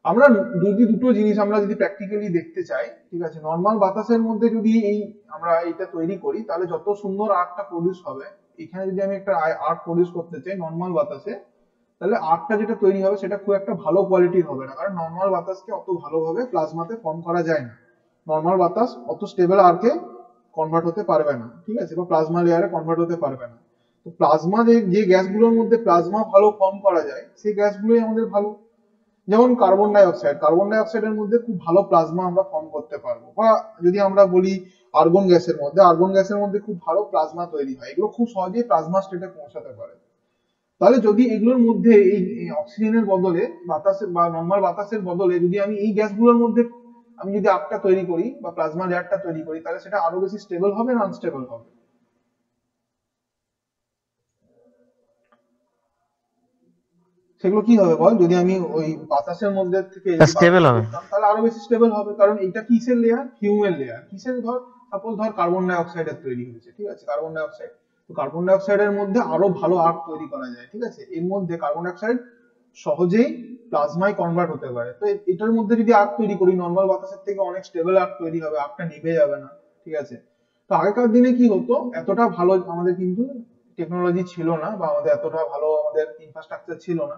আমরা যদি দুটো জিনিস আমরা যদি প্র্যাকটিক্যালি দেখতে চাই, ঠিক আছে, নর্মাল বাতাসের মধ্যে যদি এই আমরা এটা তৈরি করি তাহলে যত সুন্দর আর্টটা প্রডিউস হবে, এখানে যদি আমি একটা আর্ট প্রডিউস করতে চাই নর্মাল বাতাসে, তাহলে আর্টটা যেটা তৈরি হবে সেটা খুব একটা ভালো কোয়ালিটির হবে না, কারণ নর্মাল বাতাসকে অত ভালোভাবে প্লাজমাতে ফর্ম করা যায় না। নর্মাল বাতাস অত স্টেবল আর্কে কনভার্ট হতে পারবে না, ঠিক আছে, বা প্লাজমা লেয়ারে কনভার্ট হতে পারবে না। তো প্লাজমা যে গ্যাসগুলোর মধ্যে প্লাজমা ভালো ফর্ম করা যায় সেই গ্যাসগুলোই আমাদের ভালো, যেমন কার্বন ডাইঅক্সাইডের মধ্যে খুব ভালো প্লাজমা আমরা ফর্ম করতে পারবো। বা যদি আমরা বলি আর্গন গ্যাসের মধ্যে খুব ভালো প্লাজমা তৈরি হয়, এগুলো খুব সহজেই প্লাজমা স্টেটে পৌঁছাতে পারে। তাহলে যদি এগুলোর মধ্যে এই অক্সিজেনের বদলে বাতাসের বা নর্মাল বাতাসের বদলে যদি আমি এই গ্যাসগুলোর মধ্যে আমি যদি আর্কটা তৈরি করি বা প্লাজমা লেয়ারটা তৈরি করি, তাহলে সেটা আরো বেশি স্টেবল হবে না আনস্টেবল হবে, সেগুলো কি হবে বল, যদি আমি ওই বাতাসের মধ্যে থেকে স্টেবল হবে, তাহলে আরো বেশি স্টেবল হবে। কারণ এটা কিসের লেয়ার, ফিউমের লেয়ার। কিসের, ধর সাপোজ ধর কার্বন ডাইঅক্সাইডের তৈরি হয়েছে, ঠিক আছে, কার্বন ডাইঅক্সাইড, তো কার্বন ডাইঅক্সাইডের মধ্যে আরো ভালো আর্ক তৈরি করা যায়। ঠিক আছে, এর মধ্যে কার্বন ডাইঅক্সাইড সহজেই প্লাজমায় কনভার্ট হতে পারে। তো এটার মধ্যে যদি আর্ক তৈরি করি নর্মাল বাতাসের থেকে অনেক স্টেবল আর্ক তৈরি হবে, আর্কটা নিভে যাবে না। ঠিক আছে, তো আগেকার দিনে কি হতো, এতটা ভালো আমাদের কিন্তু টেকনোলজি ছিল না বা আমাদের এতটা ভালো আমাদের ইনফ্রাস্ট্রাকচার ছিল না।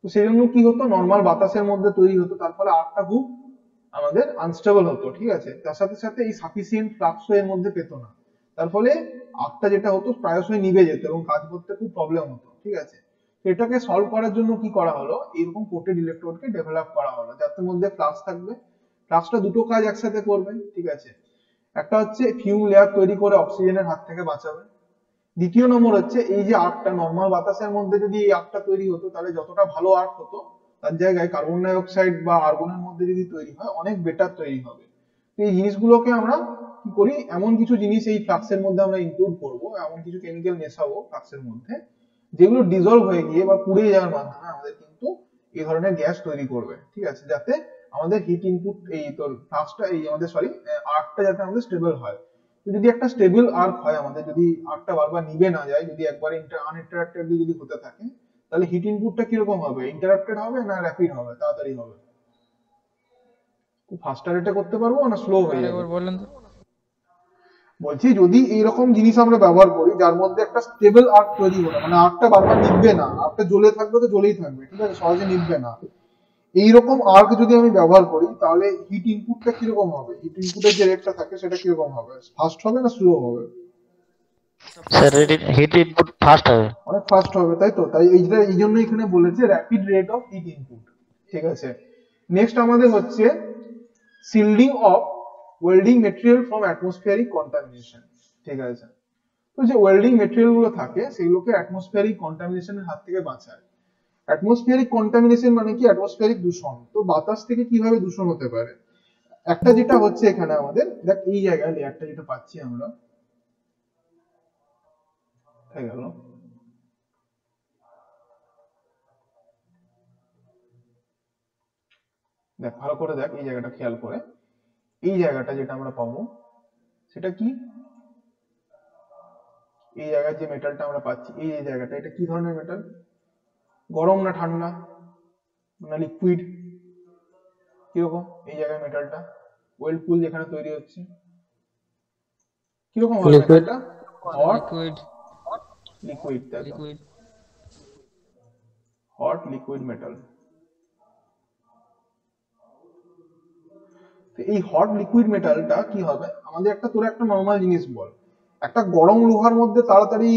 তো সেই জন্য কি হতো, নর্মাল বাতাসের মধ্যে তৈরি হতো, তার ফলে আর্কটা খুব আমাদের আনস্টেবল হতো। ঠিক আছে, তার সাথে সাথে এই সাফিসিয়েন্ট ফ্লাক্সও এর মধ্যে পেতো না, তার ফলে আর্কটা যেটা হতো প্রায়শই নিভে যেত এবং কাজ করতে খুব প্রবলেম হতো। ঠিক আছে, তো এটাকে সলভ করার জন্য কি করা হলো, এরকম কোটেড ইলেকট্রোডকে ডেভেলপ করা হলো যার মধ্যে ফ্লাক্স থাকবে। ফ্লাক্সটা দুটো কাজ একসাথে করবে। ঠিক আছে, একটা হচ্ছে ফিউম লেয়ার তৈরি করে অক্সিজেনের হাত থেকে বাঁচাবে। দ্বিতীয় নম্বর হচ্ছে এই যে আর্কটা নর্মাল বাতাসের মধ্যে যদি এই আর্কটা তৈরি হতো তাহলে যতটা ভালো আর্ক হতো তার জায়গায় কার্বন ডাইঅক্সাইড বা আর্গনের মধ্যে যদি তৈরি হয় অনেক বেটার তৈরি হবে। তো এই জিনিসগুলোকে আমরা কি করি, এমন কিছু জিনিস এই ফ্লাক্সের মধ্যে আমরা ইনক্লুড করব, এমন কিছু কেমিক্যাল মেশাবো ফ্লাক্সের মধ্যে যেগুলো ডিজলভ হয়ে গিয়ে বা পুড়ে যাওয়ার মাধ্যমে আমাদের কিন্তু এই ধরনের গ্যাস তৈরি করবে, ঠিক আছে, যাতে আমাদের হিট ইনপুট এই তোর ফ্লাক্সটা এই আমাদের সরি আর্কটা যাতে আমাদের স্টেবল হয়। তো যদি একটা স্টেবল আর্ক হয় আমাদের, যদি আর্কটা বারবার নিভে না যায়, যদি একবার আনইন্টারাপ্টেডলি যদি হতে থাকে, তাহলে হিট ইনপুটটা কিরকম হবে, ইন্টারাপ্টেড হবে না র্যাপিড হবে, তাড়াতাড়ি হবে? খুব ফাস্টার রেটে করতে পারবো না স্লো হয়ে যাবে? আরেকবার বললেন তো। বলছি যদি এইরকম জিনিস আমরা ব্যবহার করি যার মধ্যে একটা স্টেবল আর্ক তৈরি হলো, মানে আর্কটা বারবার নিভবে না, আর্কটা জ্বলে থাকবে তো জ্বলেই থাকবে, ঠিক আছে, সহজে নিভবে না, এইরকম আর্ক যদি আমি ব্যবহার করি তাহলে হিট ইনপুটটা কিরকম হবে, হিট ইনপুটের যে রেটটা থাকে সেটা কিরকম হবে, ফাস্ট হবে না স্লো হবে? স্যার হিট ইনপুট ফাস্ট হবে। অনেক ফাস্ট হবে, তাই তো, তাই এইটা এই জন্য এখানে বলেছে rapid rate of heat input, ঠিক আছে। নেক্সট আমাদের হচ্ছে shielding of welding material from atmospheric contamination, ঠিক আছে। তো যে ওয়েল্ডিং মেটেরিয়াল গুলো থাকে সেগুলোকে অ্যাটমসফিয়ারিক কন্টামিনেশনের হাত থেকে বাঁচায়। অ্যাটমসফিয়ারিক কন্টামিনেশন মানে কি, অ্যাটমসফিয়ারিক দূষণ। তো বাতাস থেকে কিভাবে দূষণ হতে পারে, একটা যেটা হচ্ছে এখানে আমাদের দেখ এই জায়গায় লেয়ারটা যেটা পাচ্ছি আমরা, হয়ে গেল, দেখ ভালো করে দেখ এই জায়গাটা খেয়াল করে, এই জায়গাটা যেটা আমরা পাবো সেটা কি, এই জায়গায় যে মেটালটা আমরা পাচ্ছি এই যে জায়গাটা, এটা কি ধরনের মেটাল, গরম না ঠান্ডা না লিকুইড, কিরকম এই জায়গায় মেটালটা, ওয়েল পুল যেখানে তৈরি হচ্ছে কিরকম হবে লিকুইড। মেটালটা, হট লিকুইড লিকুইড, তাই তো, লিকুইড হট লিকুইড মেটাল। তো এই হট লিকুইড মেটালটা কি হবে আমাদের, একটা তোরা একটা নর্মাল জিনিস বল, একটা গরম লোহার মধ্যে তাড়াতাড়ি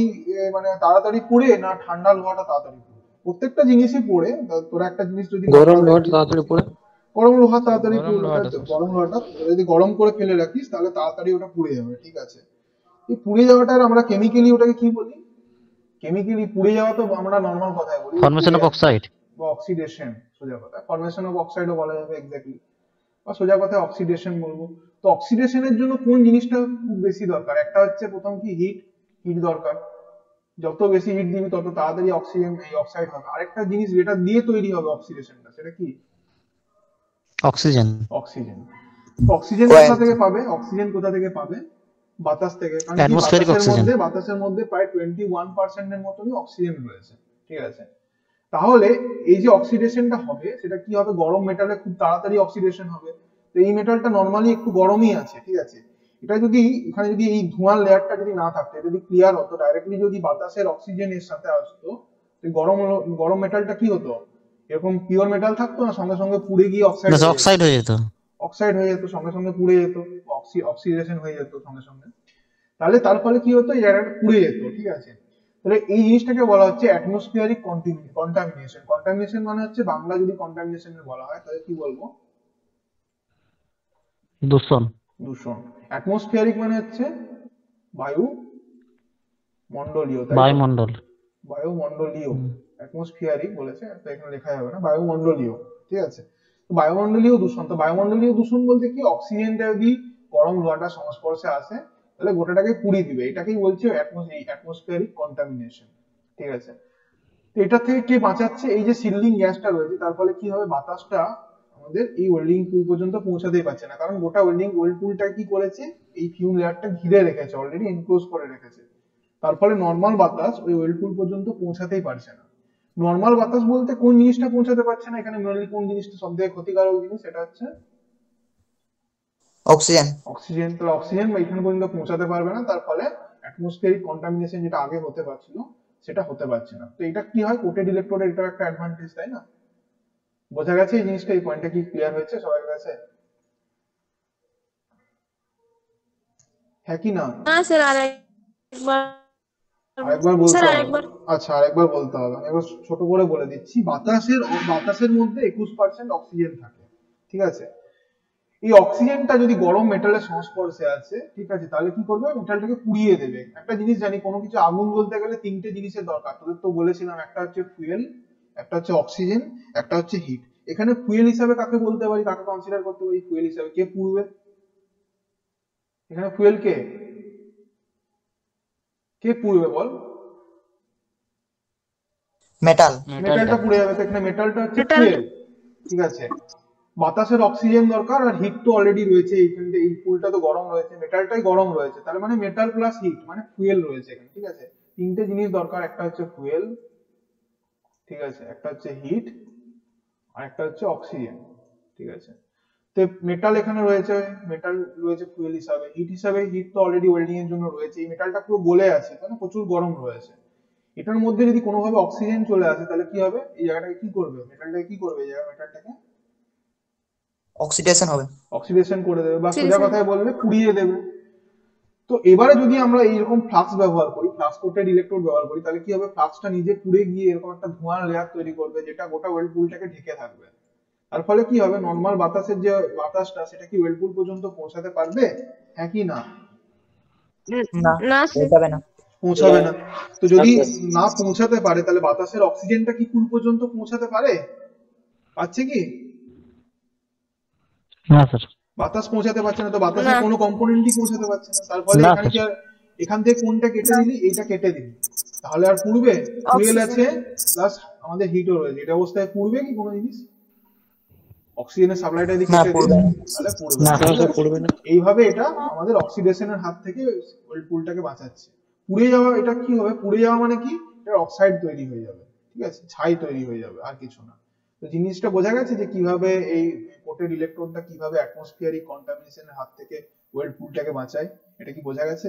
মানে তাড়াতাড়ি পুড়ে না ঠান্ডা লোহাটা তাড়াতাড়ি পুড়ে? প্রত্যেকটা জিনিসই পুড়ে, তোরা একটা জিনিস যদি গরম লোহাটা তাড়াতাড়ি পড়ে। গরম লোহা তাড়াতাড়ি গরম পুড়বে, লোহাটা তাই তো, তো। গরম লোহাটা যদি গরম করে ফেলে রাখিস তাহলে তাড়াতাড়ি ওটা পুড়ে যাবে, ঠিক আছে। এই পুড়ে যাওয়াটার আমরা কেমিক্যালি ওটাকে কি বলি, কেমিক্যালি পুড়ে যাওয়া তো আমরা নর্মাল কথায় বলি ফর্মেশন অফ অক্সাইড বা অক্সিডেশন, সোজা কথা ফরমেশন অফ অক্সাইডও বলা যাবে এক্স্যাক্টলি, বা সোজা কথায় অক্সিডেশন বলবো। তো অক্সিডেশনের জন্য কোন জিনিসটা খুব বেশি দরকার, একটা হচ্ছে প্রথম কি হিট, হিট দরকার, যত বেশি হিট দিবি তত তাড়াতাড়ি অক্সিজেন এই অক্সাইড হবে। আরেকটা জিনিস যেটা দিয়ে তৈরি হবে অক্সিডেশনটা সেটা কি, অক্সিজেন। অক্সিজেন। অক্সিজেন কোথা থেকে পাবে, অক্সিজেন কোথা থেকে পাবে, বাতাস থেকে, কারণ কি Atmospheric oxygen। বাতাসের মধ্যে প্রায় 21% এর মতনই অক্সিজেন রয়েছে, ঠিক আছে। তাহলে এই যে অক্সিডেশনটা হবে সেটা কি হবে, গরম মেটালে খুব তাড়াতাড়ি অক্সিডেশন হবে। তো এই মেটালটা নরমালি একটু গরমই আছে, ঠিক আছে। এটা যদি এখানে যদি এই ধোঁয়ার লেয়ারটা যদি না থাকতো, যদি ক্লিয়ার হতো, ডাইরেক্টলি যদি বাতাসের অক্সিজেনের সাথে আসতো, তো গরম গরম মেটালটা কি হতো, এরকম পিওর মেটাল থাকতো না, সঙ্গে সঙ্গে পুড়ে গিয়ে অক্সাইড হয়ে যেত। অক্সাইড হয়ে যেত, সঙ্গে সঙ্গে পুড়ে যেত, অক্সিডেশন হয়ে যেত সঙ্গে সঙ্গে। তাহলে তার ফলে কি হতো, এই জায়গাটা পুড়ে যেত, ঠিক আছে। তাহলে এই জিনিসটাকে বলা হচ্ছে অ্যাটমসফিয়ারিক কন্টামিনেশন। কন্টামিনেশন মানে হচ্ছে বাংলা যদি কন্টামিনেশন বলা হয় তাহলে কি বলবো, দূষণ। দূষণ। অ্যাটমসফিয়ারিক মানে হচ্ছে বায়ু মণ্ডলীয়, বায়ুমণ্ডল। বায়ুমণ্ডলীয়, অ্যাটমসফিয়ারিক বলেছে তো এখানে লেখা যাবে না, বায়ুমণ্ডলীয়, ঠিক আছে। তো বায়ুমণ্ডলীয় দূষণ, তো বায়ুমণ্ডলীয় দূষণ বলতে কি, অক্সিজেনটা যদি গরম লোহাটার সংস্পর্শে আসে তাহলে গোটাটাকে পুড়িয়ে দিবে, এটাকেই বলছে অ্যাটমসফিয়ারিক কন্টামিনেশন, ঠিক আছে। তো এটা থেকে কে বাঁচাচ্ছে, এই যে সিল্ডিং গ্যাসটা রয়েছে তার ফলে কি হবে, বাতাসটা আমাদের এই ওয়েল্ডিং পুল পর্যন্ত পৌঁছাতেই পারছে না, কারণ গোটা ওয়েল্ড পুলটা কি করেছে, এই ফিউম লেয়ারটা ঘিরে রেখেছে, অলরেডি এনক্লোজ করে রেখেছে। তার ফলে নর্মাল বাতাস ওই ওয়েল্ড পুল পর্যন্ত পৌঁছাতেই পারছে না। নর্মাল বাতাস বলতে কোন জিনিসটা পৌঁছাতে পারছে না এখানে, মেনলি কোন জিনিসটা সবথেকে ক্ষতিকারক জিনিস, সেটা হচ্ছে অক্সিজেন। অক্সিজেন। তাহলে অক্সিজেন এখানে পর্যন্ত পৌঁছাতে পারবে না, তার ফলে অ্যাটমসফিয়ারিক কন্টামিনেশন যেটা আগে হতে পারছিল সেটা হতে পারছে না। তো এটা কি হয়, কোটেড ইলেকট্রোডের এটা একটা অ্যাডভান্টেজ, তাই না? বোঝা গেছে এই জিনিসটা, এই পয়েন্টটা কি ক্লিয়ার হয়েছে সবার কাছে, হ্যাঁ কি না? না স্যার আরেকবার আরেকবার বলতে স্যার হবে, আরেকবার আচ্ছা আরেকবার বলতে হবে, আমি এবার ছোট করে বলে দিচ্ছি। বাতাসের মধ্যে 21% অক্সিজেন থাকে, ঠিক আছে। এই অক্সিজেনটা যদি গরম মেটালের সংস্পর্শে আছে, ঠিক আছে, তাহলে কি করবে, মেটালটাকে পুড়িয়ে দেবে। একটা জিনিস জানি, কোনো কিছু আগুন জ্বলতে গেলে তিনটে জিনিসের দরকার, তোদের তো বলেছিলাম, একটা হচ্ছে ফুয়েল, একটা হচ্ছে অক্সিজেন, একটা হচ্ছে হিট। এখানে ফুয়েল হিসাবে কাকে বলতে পারি, কাকে কনসিডার করতে পারি ফুয়েল হিসাবে, কে পুড়বে, এখানে ফুয়েল কে কে পুড়বে বল? মেটাল। মেটালটা পুড়ে যাবে, তো এখানে মেটালটা হচ্ছে ফুয়েল, ঠিক আছে। বাতাসের অক্সিজেন দরকার, আর হিট তো অলরেডি রয়েছে এইখানে, এই পুলটা তো গরম রয়েছে, মেটালটাই গরম রয়েছে, তার মানে মেটাল প্লাস হিট মানে ফুয়েল রয়েছে এখানে, ঠিক আছে। তিনটে জিনিস দরকার, একটা হচ্ছে ফুয়েল, ঠিক আছে, একটা হচ্ছে হিট, আর একটা হচ্ছে অক্সিজেন, ঠিক আছে। তো মেটাল এখানে রয়েছে, মেটাল রয়েছে ফুয়েল হিসাবে, হিট হিসাবে, হিট তো অলরেডি ওয়েল্ডিং এর জন্য রয়েছে, এই মেটালটা পুরো গলে আছে, তাই না, প্রচুর গরম রয়েছে। এটার মধ্যে যদি কোনোভাবে অক্সিজেন চলে আসে তাহলে কি হবে, এই জায়গাটাকে কি করবে, মেটালটাকে কি করবে, এই জায়গা মেটালটাকে অক্সিডেশন হবে, অক্সিডেশন করে দেবে, বা সোজা কথায় বললে পুড়িয়ে দেবে। তো এবারে যদি আমরা এইরকম ফ্লাক্স ব্যবহার করি, ফ্লাক্স কোটেড ইলেকট্রোড ব্যবহার করি, তাহলে কি হবে, ফ্লাক্সটা নিজে পুড়ে গিয়ে এরকম একটা ধোঁয়ার লেয়ার তৈরি করবে, যেটা গোটা ওয়েলপুলটাকে ঢেকে থাকবে। তার ফলে কি হবে, নর্মাল বাতাসের যে বাতাসটা সেটা কি ওয়েলপুল পর্যন্ত পৌঁছাতে পারবে, হ্যাঁ কি না? না না পৌঁছাবে না। পৌঁছাবে না। তো যদি না পৌঁছাতে পারে তাহলে বাতাসের অক্সিজেনটা কি পুল পর্যন্ত পৌঁছাতে পারে, পাচ্ছে কি? না স্যার। বাতাস পৌঁছাতে পারছে না, তো বাতাসের কোনো কম্পোনেন্টই পৌঁছাতে পারছে না, তার ফলে এখানে কি আর, এখান থেকে কোনটা কেটে দিলি, এইটা কেটে দিলি, তাহলে আর পুড়বে? ফুয়েল আছে প্লাস আমাদের হিটও রয়েছে, এটা অবস্থায় পুড়বে কি কোনো জিনিস? অক্সিজেনের সাপ্লাইটা যদি কেটে দিই তাহলে পুড়বে না। এইভাবে এটা আমাদের অক্সিডেশনের হাত থেকে ওয়েলপুলটাকে বাঁচাচ্ছে। পুড়ে যাওয়া, এটা কি হবে, পুড়ে যাওয়া মানে কি, এটা অক্সাইড তৈরি হয়ে যাবে, ঠিক আছে, ছাই তৈরি হয়ে যাবে, আর কিছু না। তো জিনিসটা বোঝা গেছে যে কিভাবে এই কোটেড ইলেকট্রোডটা কিভাবে অ্যাটমসফিয়ারিক কন্টামিনেশনের হাত থেকে ওয়েলপুলটাকে বাঁচায়, এটা কি বোঝা গেছে?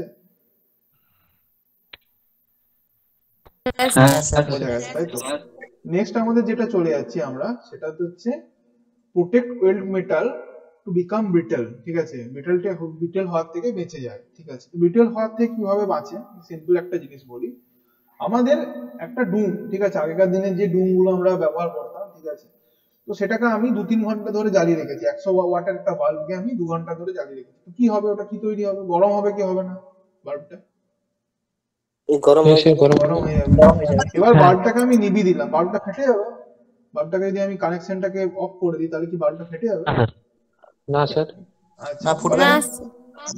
বোঝা গেছে, তাই তো। নেক্সট আমাদের যেটা চলে যাচ্ছি আমরা, সেটা হচ্ছে protect weld metal to become brittle, ঠিক আছে, মেটালটা ব্রিটেল হওয়ার থেকে বেঁচে যায়, ঠিক আছে। ব্রিটেল হওয়ার থেকে কিভাবে বাঁচে, সিম্পল একটা জিনিস বলি, আমাদের একটা ডুম, ঠিক আছে, আগেকার দিনে যে ডুম গুলো আমরা ব্যবহার করতাম, ঠিক আছে, তো সেটাকে আমি 2-3 ঘন্টা ধরে জ্বালিয়ে রেখেছি, 100 ওয়াটের একটা বাল্বকে আমি 2 ঘন্টা ধরে জ্বালিয়ে রেখেছি, তো কি হবে, ওটা কি তৈরি হবে, গরম হবে কি হবে না, বাল্বটা গরম হয়ে যাবে। এবার বাল্বটাকে আমি নিভিয়ে দিলাম, বাল্বটা ফেটে যাবে, বাল্বটাকে যদি আমি কানেকশনটাকে অফ করে দিই তাহলে কি বাল্বটা ফেটে যাবে? না স্যার। আচ্ছা, না, ফুটবে না।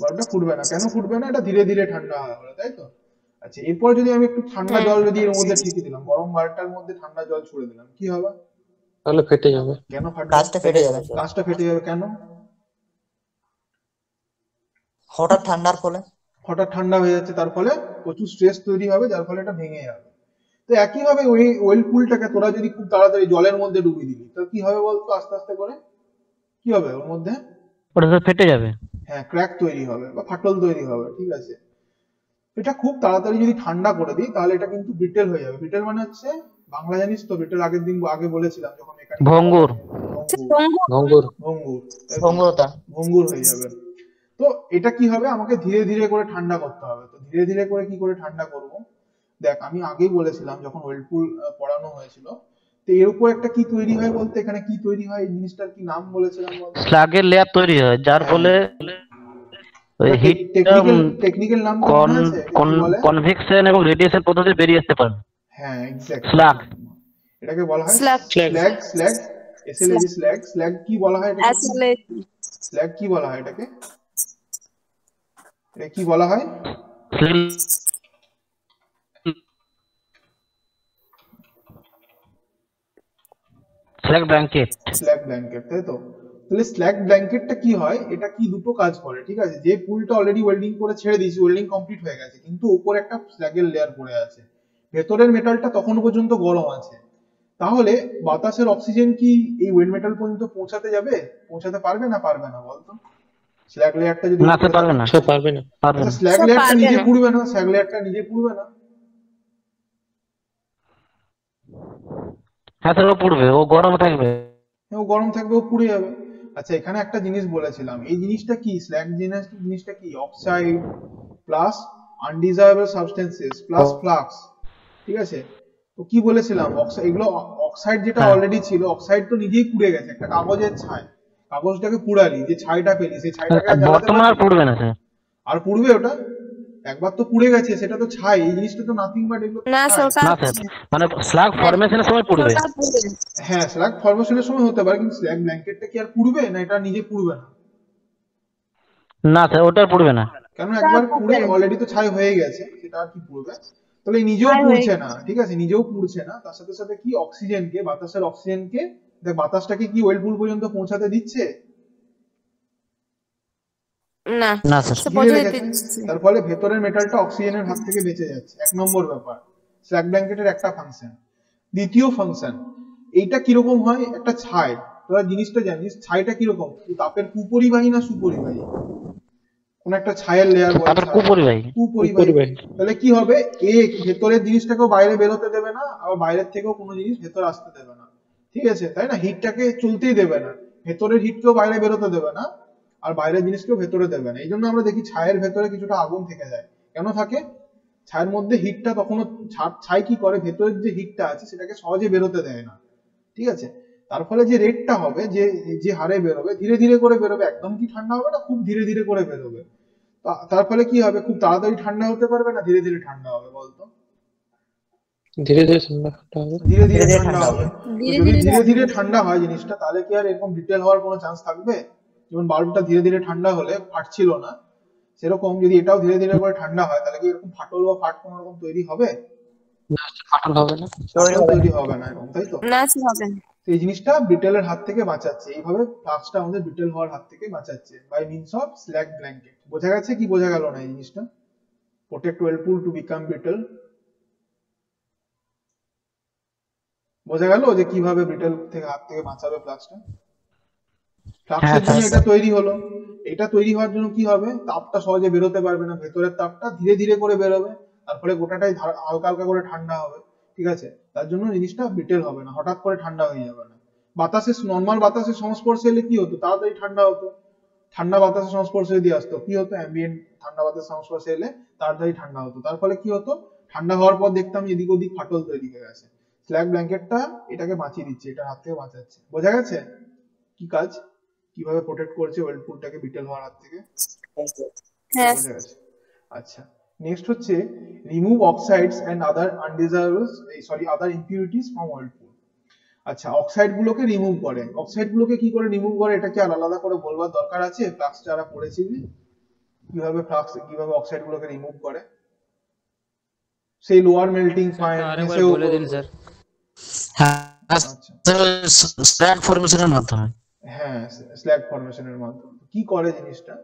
বাল্বটা ফুটবে না, কেন ফুটবে না, এটা ধীরে ধীরে ঠান্ডা হবে, তাই তো। আচ্ছা, এরপর যদি আমি একটু ঠান্ডা জল যদি এর মধ্যে ঠিকই দিলাম, গরম বাল্বটার মধ্যে ঠান্ডা জল ছুড়ে দিলাম, কি হবে? তাহলে ফেটে যাবে। কেন ফাটবে? কাজটা ফেটে যাবে, কাজটা ফেটে যাবে কেন? হঠাৎ ঠান্ডার ফলে। হঠাৎ ঠান্ডা হয়ে যাচ্ছে, তার ফলে প্রচুর স্ট্রেস তৈরি হবে, যার ফলে এটা ভেঙে যাবে। তো একইভাবে ওই ওয়েলপুলটাকে তোরা যদি খুব তাড়াতাড়ি জলের মধ্যে ডুবিয়ে দিবি, তো কি হবে বলতো, আস্তে আস্তে করে কি হবে ওর মধ্যে? ওটা তো ফেটে যাবে। হ্যাঁ, ক্র্যাক তৈরি হবে বা ফাটল তৈরি হবে, ঠিক আছে। এটা খুব তাড়াতাড়ি যদি ঠান্ডা করে দিই তাহলে এটা কিন্তু ব্রিটেল হয়ে যাবে। ব্রিটেল মানে হচ্ছে, বাংলা জানিস তো, ব্রিটেল আগের দিন আগে বলেছিলাম যখন এখানে, ভঙ্গুর। ভঙ্গুর। ভঙ্গুর, ভঙ্গুরতা। ভঙ্গুর হয়ে যাবে। তো এটা কি হবে, আমাকে ধীরে ধীরে করে ঠান্ডা করতে হবে। তো ধীরে ধীরে করে কি করে ঠান্ডা করব, দেখ আমি আগেই বলেছিলাম যখন ওয়েলপুল পড়ানো হয়েছিল, তো এর উপর একটা কি তৈরি হয় বলতে, এখানে কি তৈরি হয়, এই জিনিসটার কি নাম বলেছিলাম বলতে? স্লাগের লেয়ার তৈরি হয়, যার ফলে টেকনিক্যাল নাম মনে আছে, কনভেকশন এবং রেডিয়েশন পদ্ধতি বেরিয়ে আসতে পারে। হ্যাঁ, এক্স্যাক্টলি, স্লাগ। এটাকে বলা হয় slag. Slag, S L A G, slag. Slag কি বলা হয় এটাকে? আসলে স্ল্যাগ কি বলা হয় এটাকে? এটা কি বলা হয়? Slug blanket. স্ল্যাগ ব্ল্যাঙ্কেট, তাই তো। তাহলে স্ল্যাগ ব্ল্যাঙ্কেটটা কি হয়, এটা কি দুটো কাজ করে, ঠিক আছে। যে পুলটা অলরেডি ওয়েল্ডিং করে ছেড়ে দিয়েছি, ওয়েল্ডিং কমপ্লিট হয়ে গেছে, কিন্তু উপরে একটা স্ল্যাগের লেয়ার পড়ে আছে, ভেতরের মেটালটা তখনও পর্যন্ত গরম আছে, তাহলে বাতাসের অক্সিজেন কি এই ওয়েল্ড মেটাল পর্যন্ত পৌঁছাতে যাবে, পৌঁছাতে পারবে না, পারবে না বলতো? স্ল্যাগ লেয়ারটা যদি না পারবে না, পারবে না। আচ্ছা, স্ল্যাগ লেয়ারটা নিজে পুড়বে না, স্ল্যাগ লেয়ারটা নিজে পুড়বে না? হ্যাঁ স্যার, ও পুড়বে, ও গরম থাকবে। ও গরম থাকবে, ও পুড়ে যাবে। আচ্ছা, এখানে একটা জিনিস বলেছিলাম, এই জিনিসটা কি, স্ল্যাগ জিনিসটা কি, oxide plus undesirable substances plus flux, ঠিক আছে। তো কি বলেছিলাম, এগুলো অক্সাইড যেটা অলরেডি ছিল, অক্সাইড তো নিজেই পুড়ে গেছে, একটা কাগজের ছাই, কাগজটাকে পুড়ালি, যে ছাইটা পেলি, সেই ছাইটাকে আর জ্বালাতে বর্তমানে আর পুড়বে না স্যার। আর পুড়বে ওটা? একবার তো পুড়ে গেছে, সেটা তো ছাই, এই জিনিসটা তো নাথিং বাট এগুলো না ছাই। না স্যার, মানে স্লাগ ফরমেশনের সময় পুড়বে। হ্যাঁ, স্ল্যাগ ফরমেশনের সময় হতে পারে, কিন্তু স্ল্যাগ ব্ল্যাঙ্কেটটা কি আর পুড়বে না, এটা নিজে পুড়বে না? না স্যার ওটা পড়বে না। কেন? একবার পুড়ে অলরেডি তো ছাই হয়ে গেছে, সেটা আর কি পুড়বে? তাহলে নিজেও ছাই হয়ে পুড়ছে না, ঠিক আছে, নিজেও পুড়ছে না, তার সাথে সাথে কি অক্সিজেনকে, বাতাসের অক্সিজেনকে, দেখ বাতাসটাকে কি ওয়েলপুল পর্যন্ত পৌঁছাতে দিচ্ছে? না না স্যার। সে ঘিরে পৌঁছে রেখেছে। দিচ্ছে। তার ফলে ভেতরের মেটালটা অক্সিজেনের হাত থেকে বেঁচে যাচ্ছে, এক নম্বর ব্যাপার। স্ল্যাগ ব্ল্যাঙ্কেটের একটা ফাংশন। দ্বিতীয় ফাংশন, এইটা কিরকম হয়? একটা ছাই, তোরা জিনিসটা জানিস ছাইটা কিরকম, তাপের কুপরিবাহী না সুপরিবাহী? কোন একটা ছায়ের লেয়ার বলে তারপর কুপরিবাহী। কুপরিবাহী। তাহলে কি হবে, এ ভেতরের জিনিসটাকেও বাইরে বেরোতে দেবে না, আবার বাইরের থেকেও কোনো জিনিস ভেতরে আসতে দেবে না, ঠিক আছে, তাই না? হিটটাকে চলতেই দেবে না, ভেতরের হিটকেও বাইরে বেরোতে দেবে না, আর বাইরের জিনিসকেও ভেতরে দেবে না। এই জন্য আমরা দেখি ছায়ের ভেতরে কিছুটা আগুন থেকে যায়। কেন থাকে? ছায়ের মধ্যে হিটটা তখনও, ছাই কি করে, ভেতরের যে হিটটা আছে সেটাকে সহজে বেরোতে দেয় না, ঠিক আছে। তার ফলে যে রেটটা হবে, যে যে হারে বেরোবে, ধীরে ধীরে করে বেরোবে, একদম কি ঠান্ডা হবে না, খুব ধীরে ধীরে করে বেরোবে। তার ফলে কি হবে, খুব তাড়াতাড়ি ঠান্ডা হতে পারবে না ধীরে ধীরে ঠান্ডা হবে বলতো? ধীরে ধীরে ঠান্ডা হবে। ধীরে ধীরে ধীরে ধীরে ঠান্ডা ঠান্ডা হবে। হবে। তো যদি ধীরে ধীরে ঠান্ডা হয় জিনিসটা, তাহলে কি আর এরকম ব্রিটেল হওয়ার কোনো চান্স থাকবে? যেমন বাল্বটা ধীরে ধীরে ঠান্ডা হলে ফাটছিল না, সেরকম যদি এটাও ধীরে ধীরে করে ঠান্ডা হয়, তাহলে কি এরকম ফাটল বা ফাট কোনো রকম তৈরি হবে? না ফাটল হবে না। তৈরি হবে না এরকম, তাই তো? না সে হবে না। তো এই জিনিসটা ব্রিটেলের হাত থেকে বাঁচাচ্ছে, এইভাবে ফ্লাক্সটা আমাদের ব্রিটেল হওয়ার হাত থেকে বাঁচাচ্ছে by means of slag blanket. বোঝা গেছে কি বোঝা গেল না এই জিনিসটা? Protect weld pool to become brittle. বোঝা গেল যে কিভাবে ব্রিটেল থেকে হাত থেকে বাঁচাবে ফ্লাক্সটা? ফ্লাক্সের জন্য এটা তৈরি হলো। এটা তৈরি হওয়ার জন্য কি হবে, তাপটা সহজে বেরোতে পারবে না, ভেতরের তাপটা ধীরে ধীরে করে বেরোবে, তারপরে গোটাটাই হালকা হালকা করে ঠান্ডা হবে, ঠিক আছে। তার জন্য জিনিসটা ব্রিটেল হবে না, হঠাৎ করে ঠান্ডা হয়ে যাবে না। বাতাসের, নর্মাল বাতাসের সংস্পর্শে এলে কি হতো, তাড়াতাড়ি ঠান্ডা হতো। ঠান্ডা বাতাসের সংস্পর্শে যদি আসতো কি হতো, অ্যাম্বিয়েন্ট ঠান্ডা বাতাসের সংস্পর্শে এলে তাড়াতাড়ি ঠান্ডা হতো। তার ফলে কি হতো, ঠান্ডা হওয়ার পর দেখতাম এদিক ওদিক ফাটল তৈরি হয়ে গেছে। স্ল্যাগ ব্ল্যাঙ্কেটটা এটাকে বাঁচিয়ে দিচ্ছে, এটা হাত থেকে বাঁচাচ্ছে। বোঝা গেছে কি কাজ, কিভাবে প্রোটেক্ট করছে ওয়েলপুলটাকে ব্রিটেল হওয়ার হাত থেকে? হ্যাঁ বোঝা গেছে। আচ্ছা, নেক্সট হচ্ছে remove oxides and other undesirable, other impurities from weld pool. আচ্ছা, অক্সাইড গুলোকে রিমুভ করে। অক্সাইড গুলোকে কি করে রিমুভ করে, এটা কি আর আলাদা করে বলবার দরকার আছে? ফ্লাক্স যারা পড়েছিলি কিভাবে অক্সাইড গুলোকে রিমুভ করে, সেই লোয়ার মেল্টিং পয়েন্ট এসেও বলে দিন স্যার। আচ্ছা, স্ল্যাগ ফর্মেশনের মাধ্যমে। হ্যাঁ, স্ল্যাগ ফর্মেশনের মাধ্যমে কি করে জিনিসটা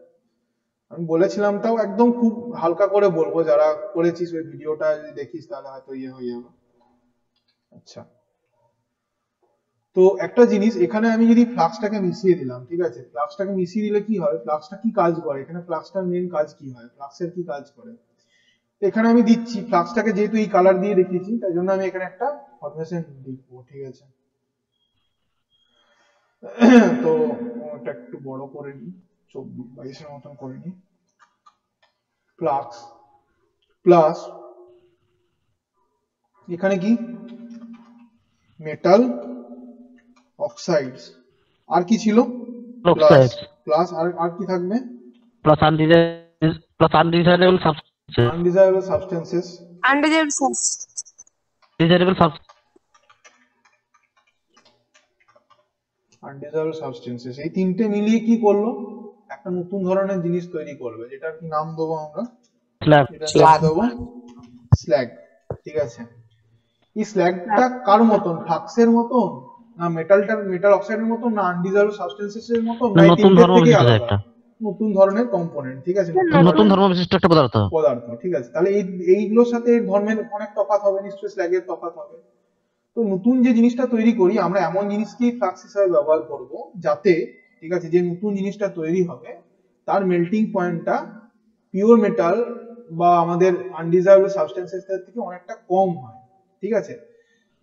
আমি বলেছিলাম, তাও একদম খুব হালকা করে বলবো, যারা করেছিস ওই ভিডিওটা যদি দেখিস তাহলে হয়তো ইয়ে হয়ে যাবে। আচ্ছা, তো একটা জিনিস, এখানে আমি যদি ফ্লাক্সটাকে মিশিয়ে দিলাম, ঠিক আছে, ফ্লাক্সটাকে মিশিয়ে দিলে কি হয়, ফ্লাক্সটা কি কাজ করে, এখানে ফ্লাক্সটার মেইন কাজ কি হয়, ফ্লাক্সের কি কাজ করে, এখানে আমি দিচ্ছি ফ্লাক্সটাকে, যেহেতু এই কালার দিয়ে দেখিয়েছি তাই জন্য আমি এখানে একটা ফরমেশন লিখবো, ঠিক আছে। তো এটা একটু বড় করে নিই, 24-22 এর মতন করে নিই। ফ্লাক্স প্লাস এখানে কি মেটাল অক্সাইডস, আর কি ছিল, অক্সাইড প্লাস আর কি থাকবে, plus undesirable undesirable substances, undesirable undesirable substances, এই তিনটে মিলিয়ে কি করলো, একটা নতুন ধরনের জিনিস তৈরি করবে, যেটার কি নাম দেবো আমরা, স্ল্যাগ। এটার নাম দেবো স্ল্যাগ, ঠিক আছে। এই স্ল্যাগটা কার মতন, ফ্লাক্সের মতন, না মেটাল অক্সাইডের মতন, না আনডিজায়ারেবল সাবস্টেন্সেস এর মতন, না এই নতুন তিনটের ধর্ম থেকে বিশিষ্ট আলাদা, একটা নতুন ধরনের কম্পোনেন্ট, ঠিক আছে, নতুন ধর্ম বিশিষ্ট একটা পদার্থ। ঠিক আছে। তাহলে এইগুলোর সাথে এর ধর্মের অনেক তফাৎ হবে, নিশ্চয়ই স্ল্যাগের তফাৎ হবে। তো নতুন যে জিনিসটা তৈরি করি আমরা, এমন জিনিসকেই ফ্লাক্স হিসাবে ব্যবহার করব, যাতে, ঠিক আছে, যে নতুন জিনিসটা তৈরি হবে তার মেল্টিং পয়েন্টটা পিওর মেটাল বা আমাদের আনডিজায়ারেবল সাবস্টেন্সেস থেকে অনেকটা কম হয়, ঠিক আছে।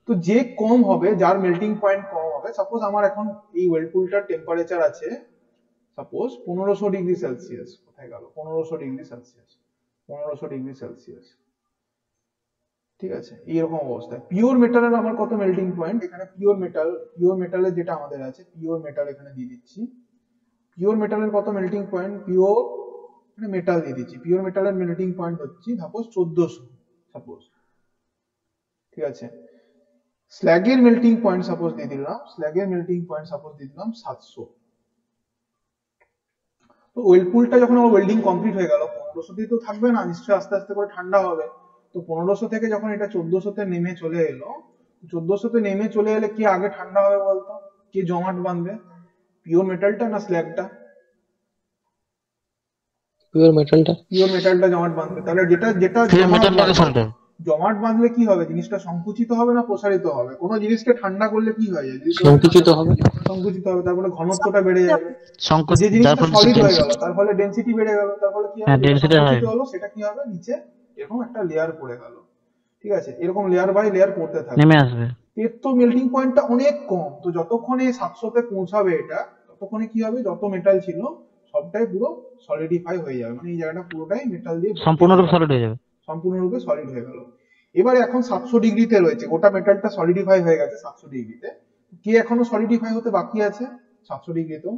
তো যে কম হবে, যার মেল্টিং পয়েন্ট কম হবে, সাপোজ আমার এখন এই ওয়েলপুলটার টেম্পারেচার আছে সাপোজ 1500 ডিগ্রি সেলসিয়াস, কোথায় গেল 1500 ডিগ্রি সেলসিয়াস, 1500 ডিগ্রি সেলসিয়াস, ঠিক আছে। এইরকম অবস্থায় পিওর মেটালের আমার কত মেল্টিং পয়েন্ট, এখানে পিওর মেটালের যেটা আমাদের আছে, পিওর মেটাল এখানে দিয়ে দিচ্ছি, পিওর মেটালের কত মেল্টিং পয়েন্ট, পিওর মেটাল দিয়ে দিচ্ছি, পিওর মেটালের মেল্টিং পয়েন্ট হচ্ছে সাপোজ 1400 সাপোজ, ঠিক আছে। স্ল্যাগের মেল্টিং পয়েন্ট সাপোজ দিয়ে দিলাম 700। তো ওয়েলপুলটা যখন আমার ওয়েল্ডিং কমপ্লিট হয়ে গেল 1500তেই তো থাকবে না, নিশ্চয়ই আস্তে আস্তে করে ঠান্ডা হবে। তো 1500 থেকে যখন এটা 1400তে নেমে চলে এলো, 1400তে নেমে চলে এলে কি আগে ঠান্ডা হবে বলতো? কি জমাট বাঁধবে, পিওর মেটালটা না স্ল্যাগটা? পিওর মেটালটা। পিওর মেটালটা জমাট বাঁধবে। তাহলে যেটা যেটা পিওর জমাট মেটালটাকে বাঁধবে, সল্ট হবে। জমাট বাঁধলে কি হবে? জিনিসটা সংকুচিত হবে না প্রসারিত হবে? কোনো জিনিসকে ঠান্ডা করলে কি হয়? সংকুচিত হবে। সংকুচিত হবে, তার ফলে ঘনত্বটা বেড়ে যাবে। সংকোচ, যে যার জিনিসটা ফলে সলিড হয়ে density- গেল তার ফলে ডেনসিটি বেড়ে গেল, তার ফলে কি হবে? হ্যাঁ, যেটা density সংকুচিত হয়। হলো সেটা কি হবে? নিচে এরকম একটা লেয়ার পড়ে গেল, ঠিক আছে? এরকম লেয়ার বাই লেয়ার পড়তে থাকবে। নেমে আসবে। এর তো মেল্টিং পয়েন্টটা অনেক কম, তো যতক্ষণে 700 তে পৌঁছাবে এটা, ততক্ষণে কি হবে? যত মেটাল ছিল সবটাই পুরো সলিডিফাই হয়ে যাবে, মানে এই জায়গাটা পুরোটাই মেটাল দিয়ে ভর্তি সম্পূর্ণরূপে হয়ে যাবে। সলিড হয়ে যাবে। সম্পূর্ণরূপে সলিড হয়ে গেল। এবারে এখন 700 ডিগ্রিতে রয়েছে, গোটা মেটালটা সলিডিফাই হয়ে গেছে 700 ডিগ্রিতে। কি এখনো সলিডিফাই হতে বাকি আছে 700 ডিগ্রিতেও?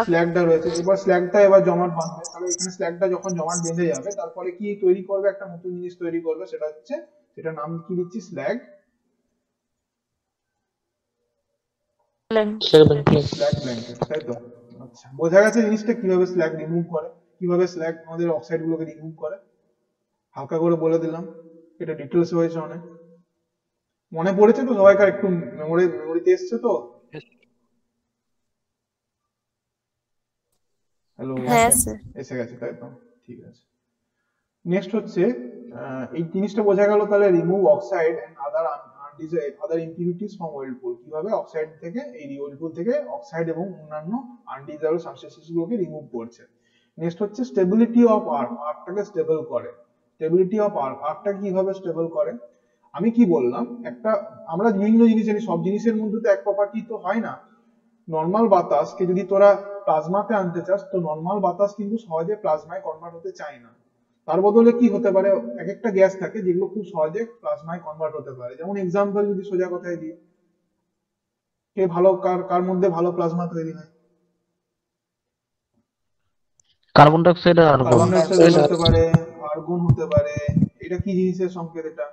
স্ল্যাগটা রয়েছে। এবার স্ল্যাগটা এবার জমাট বাঁধবে, তাহলে এখানে স্ল্যাগটা যখন জমাট বেঁধে যাবে তারপরে কি তৈরি করবে? একটা নতুন জিনিস তৈরি করবে, সেটা হচ্ছে, সেটার নাম কি দিচ্ছি? স্ল্যাগ ব্ল্যাঙ্কেট, তাই তো? আচ্ছা, বোঝা গেছে জিনিসটা কিভাবে স্ল্যাগ রিমুভ করে, কিভাবে স্ল্যাগ আমাদের অক্সাইড গুলোকে রিমুভ করে। হালকা করে বলে দিলাম, এটা ডিটেলস হয়েছে অনেক। মনে পড়েছে তো সবাইকার? একটু মেমোরিতে এসছে তো? হ্যালো, হ্যাঁ স্যার। এসে গেছে তাই তো? ঠিক আছে। নেক্সট হচ্ছে এই জিনিসটা বোঝা গেল তাহলে remove oxide and other impurities from weld pool, কিভাবে অক্সাইড থেকে, এই ওয়েলপুল থেকে অক্সাইড এবং অন্যান্য আনডিজায়ারেবল সাবস্টেন্সেস গুলোকে রিমুভ করছে। নেক্সট হচ্ছে স্টেবিলিটি অফ আর্ক, আর্কটাকে স্টেবল করে। স্টেবিলিটি অফ আর্ক, আর্কটা কিভাবে স্টেবল করে? আমি কি বললাম, একটা আমরা বিভিন্ন জিনিস জানি, সব জিনিসের মধ্যে তো এক প্রপার্টি তো হয় না। নর্মাল বাতাসকে যদি তোরা প্লাজমাতে আনতে চাস, তো নর্মাল বাতাস কিন্তু সহজে প্লাজমায় কনভার্ট হতে চায় না। তার বদলে কি হতে পারে? এক একটা গ্যাস থাকে যেগুলো খুব সহজে প্লাজমায় কনভার্ট হতে পারে। যেমন এক্সাম্পল যদি সোজা কথায় দিই, কে ভালো, কার কার মধ্যে ভালো প্লাজমা তৈরি হয়? কার্বন ডাই অক্সাইড আর আর্গন। কার্বন ডাই অক্সাইড হতে পারে, আর্গন হতে পারে। এটা কি জিনিসের সংকেত? এটা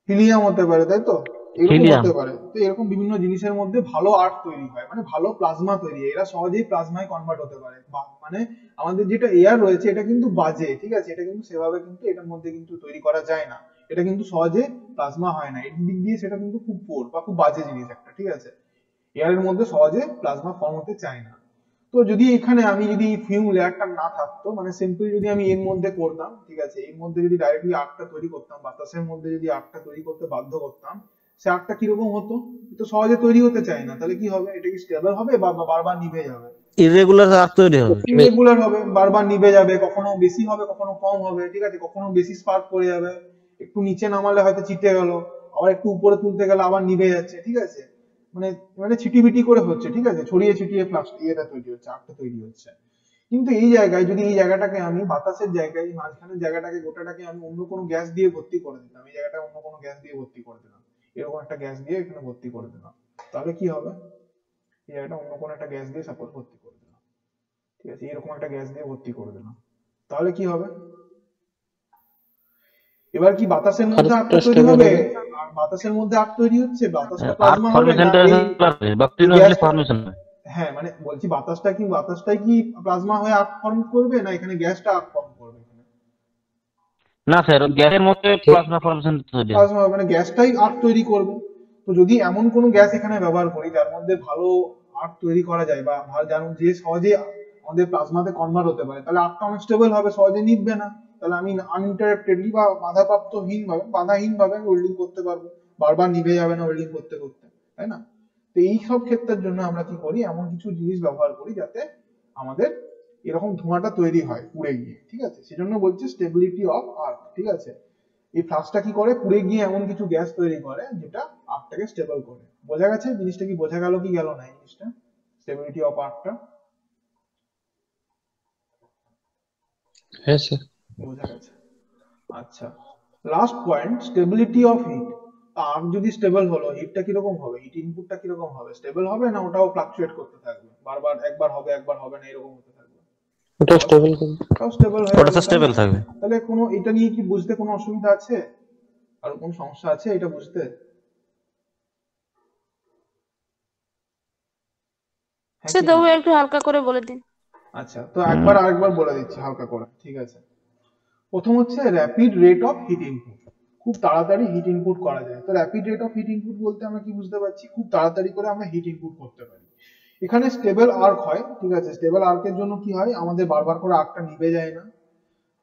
হিলিয়াম হতে পারে, তাই তো? এরকম হিলিয়াম। হতে পারে। তো এরকম বিভিন্ন জিনিসের মধ্যে ভালো আর্ক তৈরি হয়, মানে ভালো প্লাজমা তৈরি হয়, এরা সহজেই প্লাজমায় কনভার্ট হতে পারে। মানে আমাদের যেটা এয়ার রয়েছে এটা কিন্তু বাজে, ঠিক আছে? এটা কিন্তু সেভাবে কিন্তু এটার মধ্যে কিন্তু তৈরি করা যায় না, এটা কিন্তু সহজে প্লাজমা হয় না। এই দিক দিয়ে সেটা কিন্তু খুব পোর বা খুব বাজে জিনিস একটা, ঠিক আছে? এয়ারের মধ্যে সহজে প্লাজমা ফর্ম হতে চায় না। তো যদি এখানে আমি যদি ফিউম লেয়ারটা না থাকতো, মানে সিম্পল যদি আমি এর মধ্যে করতাম, ঠিক আছে, এর মধ্যে যদি ডাইরেক্টলি আর্কটা তৈরি করতাম, বাতাসের মধ্যে যদি আর্কটা তৈরি করতে বাধ্য করতাম, সে আর্কটা কিরকম হতো? তো সহজে তৈরি হতে চায় না, তাহলে কি হবে? এটা কি স্টেবল হবে বা বারবার নিভে যাবে? ইররেগুলার আর্ক তৈরি হবে। ইরেগুলার হবে, বারবার নিভে যাবে, কখনো বেশি হবে কখনো কম হবে, ঠিক আছে? কখনো বেশি স্পার্ক করে যাবে, একটু নিচে নামালে হয়তো চিটে গেল, আবার একটু উপরে তুলতে গেলে আবার নিভে যাচ্ছে, ঠিক আছে? মানে মানে ছিটিবিটি করে হচ্ছে, ঠিক আছে? ছড়িয়ে ছিটিয়ে ইয়েটা তৈরি হচ্ছে, আর্কটা তৈরি হচ্ছে। কিন্তু এই জায়গায় যদি এই জায়গাটাকে আমি বাতাসের জায়গায়, এই মাঝখানের জায়গাটাকে গোটাটাকে আমি অন্য কোনো গ্যাস দিয়ে ভর্তি করে দিতাম, এই জায়গাটা অন্য কোনো গ্যাস দিয়ে ভর্তি করে দিলাম, এরকম একটা গ্যাস দিয়ে এখানে ভর্তি করে দিলাম, তাহলে কি হবে? এই জায়গাটা অন্য কোনো একটা গ্যাস দিয়ে সাপোজ ভর্তি করে দিলাম, ঠিক আছে? এরকম একটা গ্যাস দিয়ে ভর্তি করে দিলাম, তাহলে কি হবে? এবার কি বাতাসের মধ্যে আর্ক তৈরি হবে? আর বাতাসের মধ্যে আর্ক তৈরি হচ্ছে, বাতাসটা আর্ক প্লাজমা হবে না? ফর্মেশনটা হবে, ব্যাকটেরিয়া ফর্মেশন হয়। হ্যাঁ, মানে বলছি বাতাসটাই কি প্লাজমা হয়ে আর্ক ফর্ম করবে, না এখানে গ্যাসটা আর্ক ফর্ম করবে? না স্যার, গ্যাসের মধ্যে প্লাজমা ফর্মেশন তৈরি হয়। প্লাজমা মানে গ্যাসটাই আর্ক তৈরি করবে। তো যদি এমন কোনো গ্যাস এখানে ব্যবহার করি যার মধ্যে ভালো আর্ক তৈরি করা যায়, বা যে সহজে আমাদের প্লাজমাতে কনভার্ট হতে পারে, তাহলে আর্কটা অনেক স্টেবল হবে, সহজে নিভবে না। তাহলে আমি আনইন্টারাপ্টেডলি বা বাধাহীন ভাবে আমি ওয়েল্ডিং করতে পারবো, বারবার নিভে যাবে না ওয়েল্ডিং করতে করতে, তাই না? তো এই সব ক্ষেত্রের জন্য আমরা কি করি, এমন কিছু জিনিস ব্যবহার করি যাতে আমাদের এরকম ধোঁয়াটা তৈরি হয় পুড়ে গিয়ে, ঠিক আছে? সেজন্য বলছি স্টেবিলিটি অফ আর্ক, ঠিক আছে? এই ফ্লাক্সটা কি করে, পুড়ে গিয়ে এমন কিছু গ্যাস তৈরি করে যেটা আর্কটাকে স্টেবল করে। বোঝা গেছে জিনিসটা? কি বোঝা গেল কি গেল না এই জিনিসটা, স্টেবিলিটি অফ আর্কটা? হ্যাঁ স্যার। বোঝা গেছে। আচ্ছা, last point, stability of heat. Arc যদি স্টেবল হলো, হিটটা কিরকম হবে? হিট ইনপুটটা কিরকম হবে? স্টেবল হবে না ওটাও ফ্লাকচুয়েট করতে থাকবে, বারবার একবার হবে না, এরকম হতে থাকবে? ওটা স্টেবল করবে। ওটাও স্টেবল হয়ে ওটা তো যাবে, তাই স্টেবল না? থাকবে। তাহলে কোনো এটা নিয়ে কি বুঝতে কোনো অসুবিধা আছে? আর কোনো সমস্যা আছে এটা বুঝতে? সে তবু একটু হালকা করে বলে দিন। আচ্ছা, তো আরেকবার বলে দিচ্ছি হালকা করে, ঠিক আছে। প্রথম হচ্ছে rapid rate of heat input, খুব তাড়াতাড়ি হিট ইনপুট করা যায়। তো rapid rate of heat input বলতে আমরা কি বুঝতে পারছি, খুব তাড়াতাড়ি করে আমরা হিট ইনপুট করতে পারি। এখানে স্টেবল আর্ক হয়, ঠিক আছে। স্টেবল আর্কের জন্য কি হয়, আমাদের বারবার করে আর্কটা নিভে যায় না,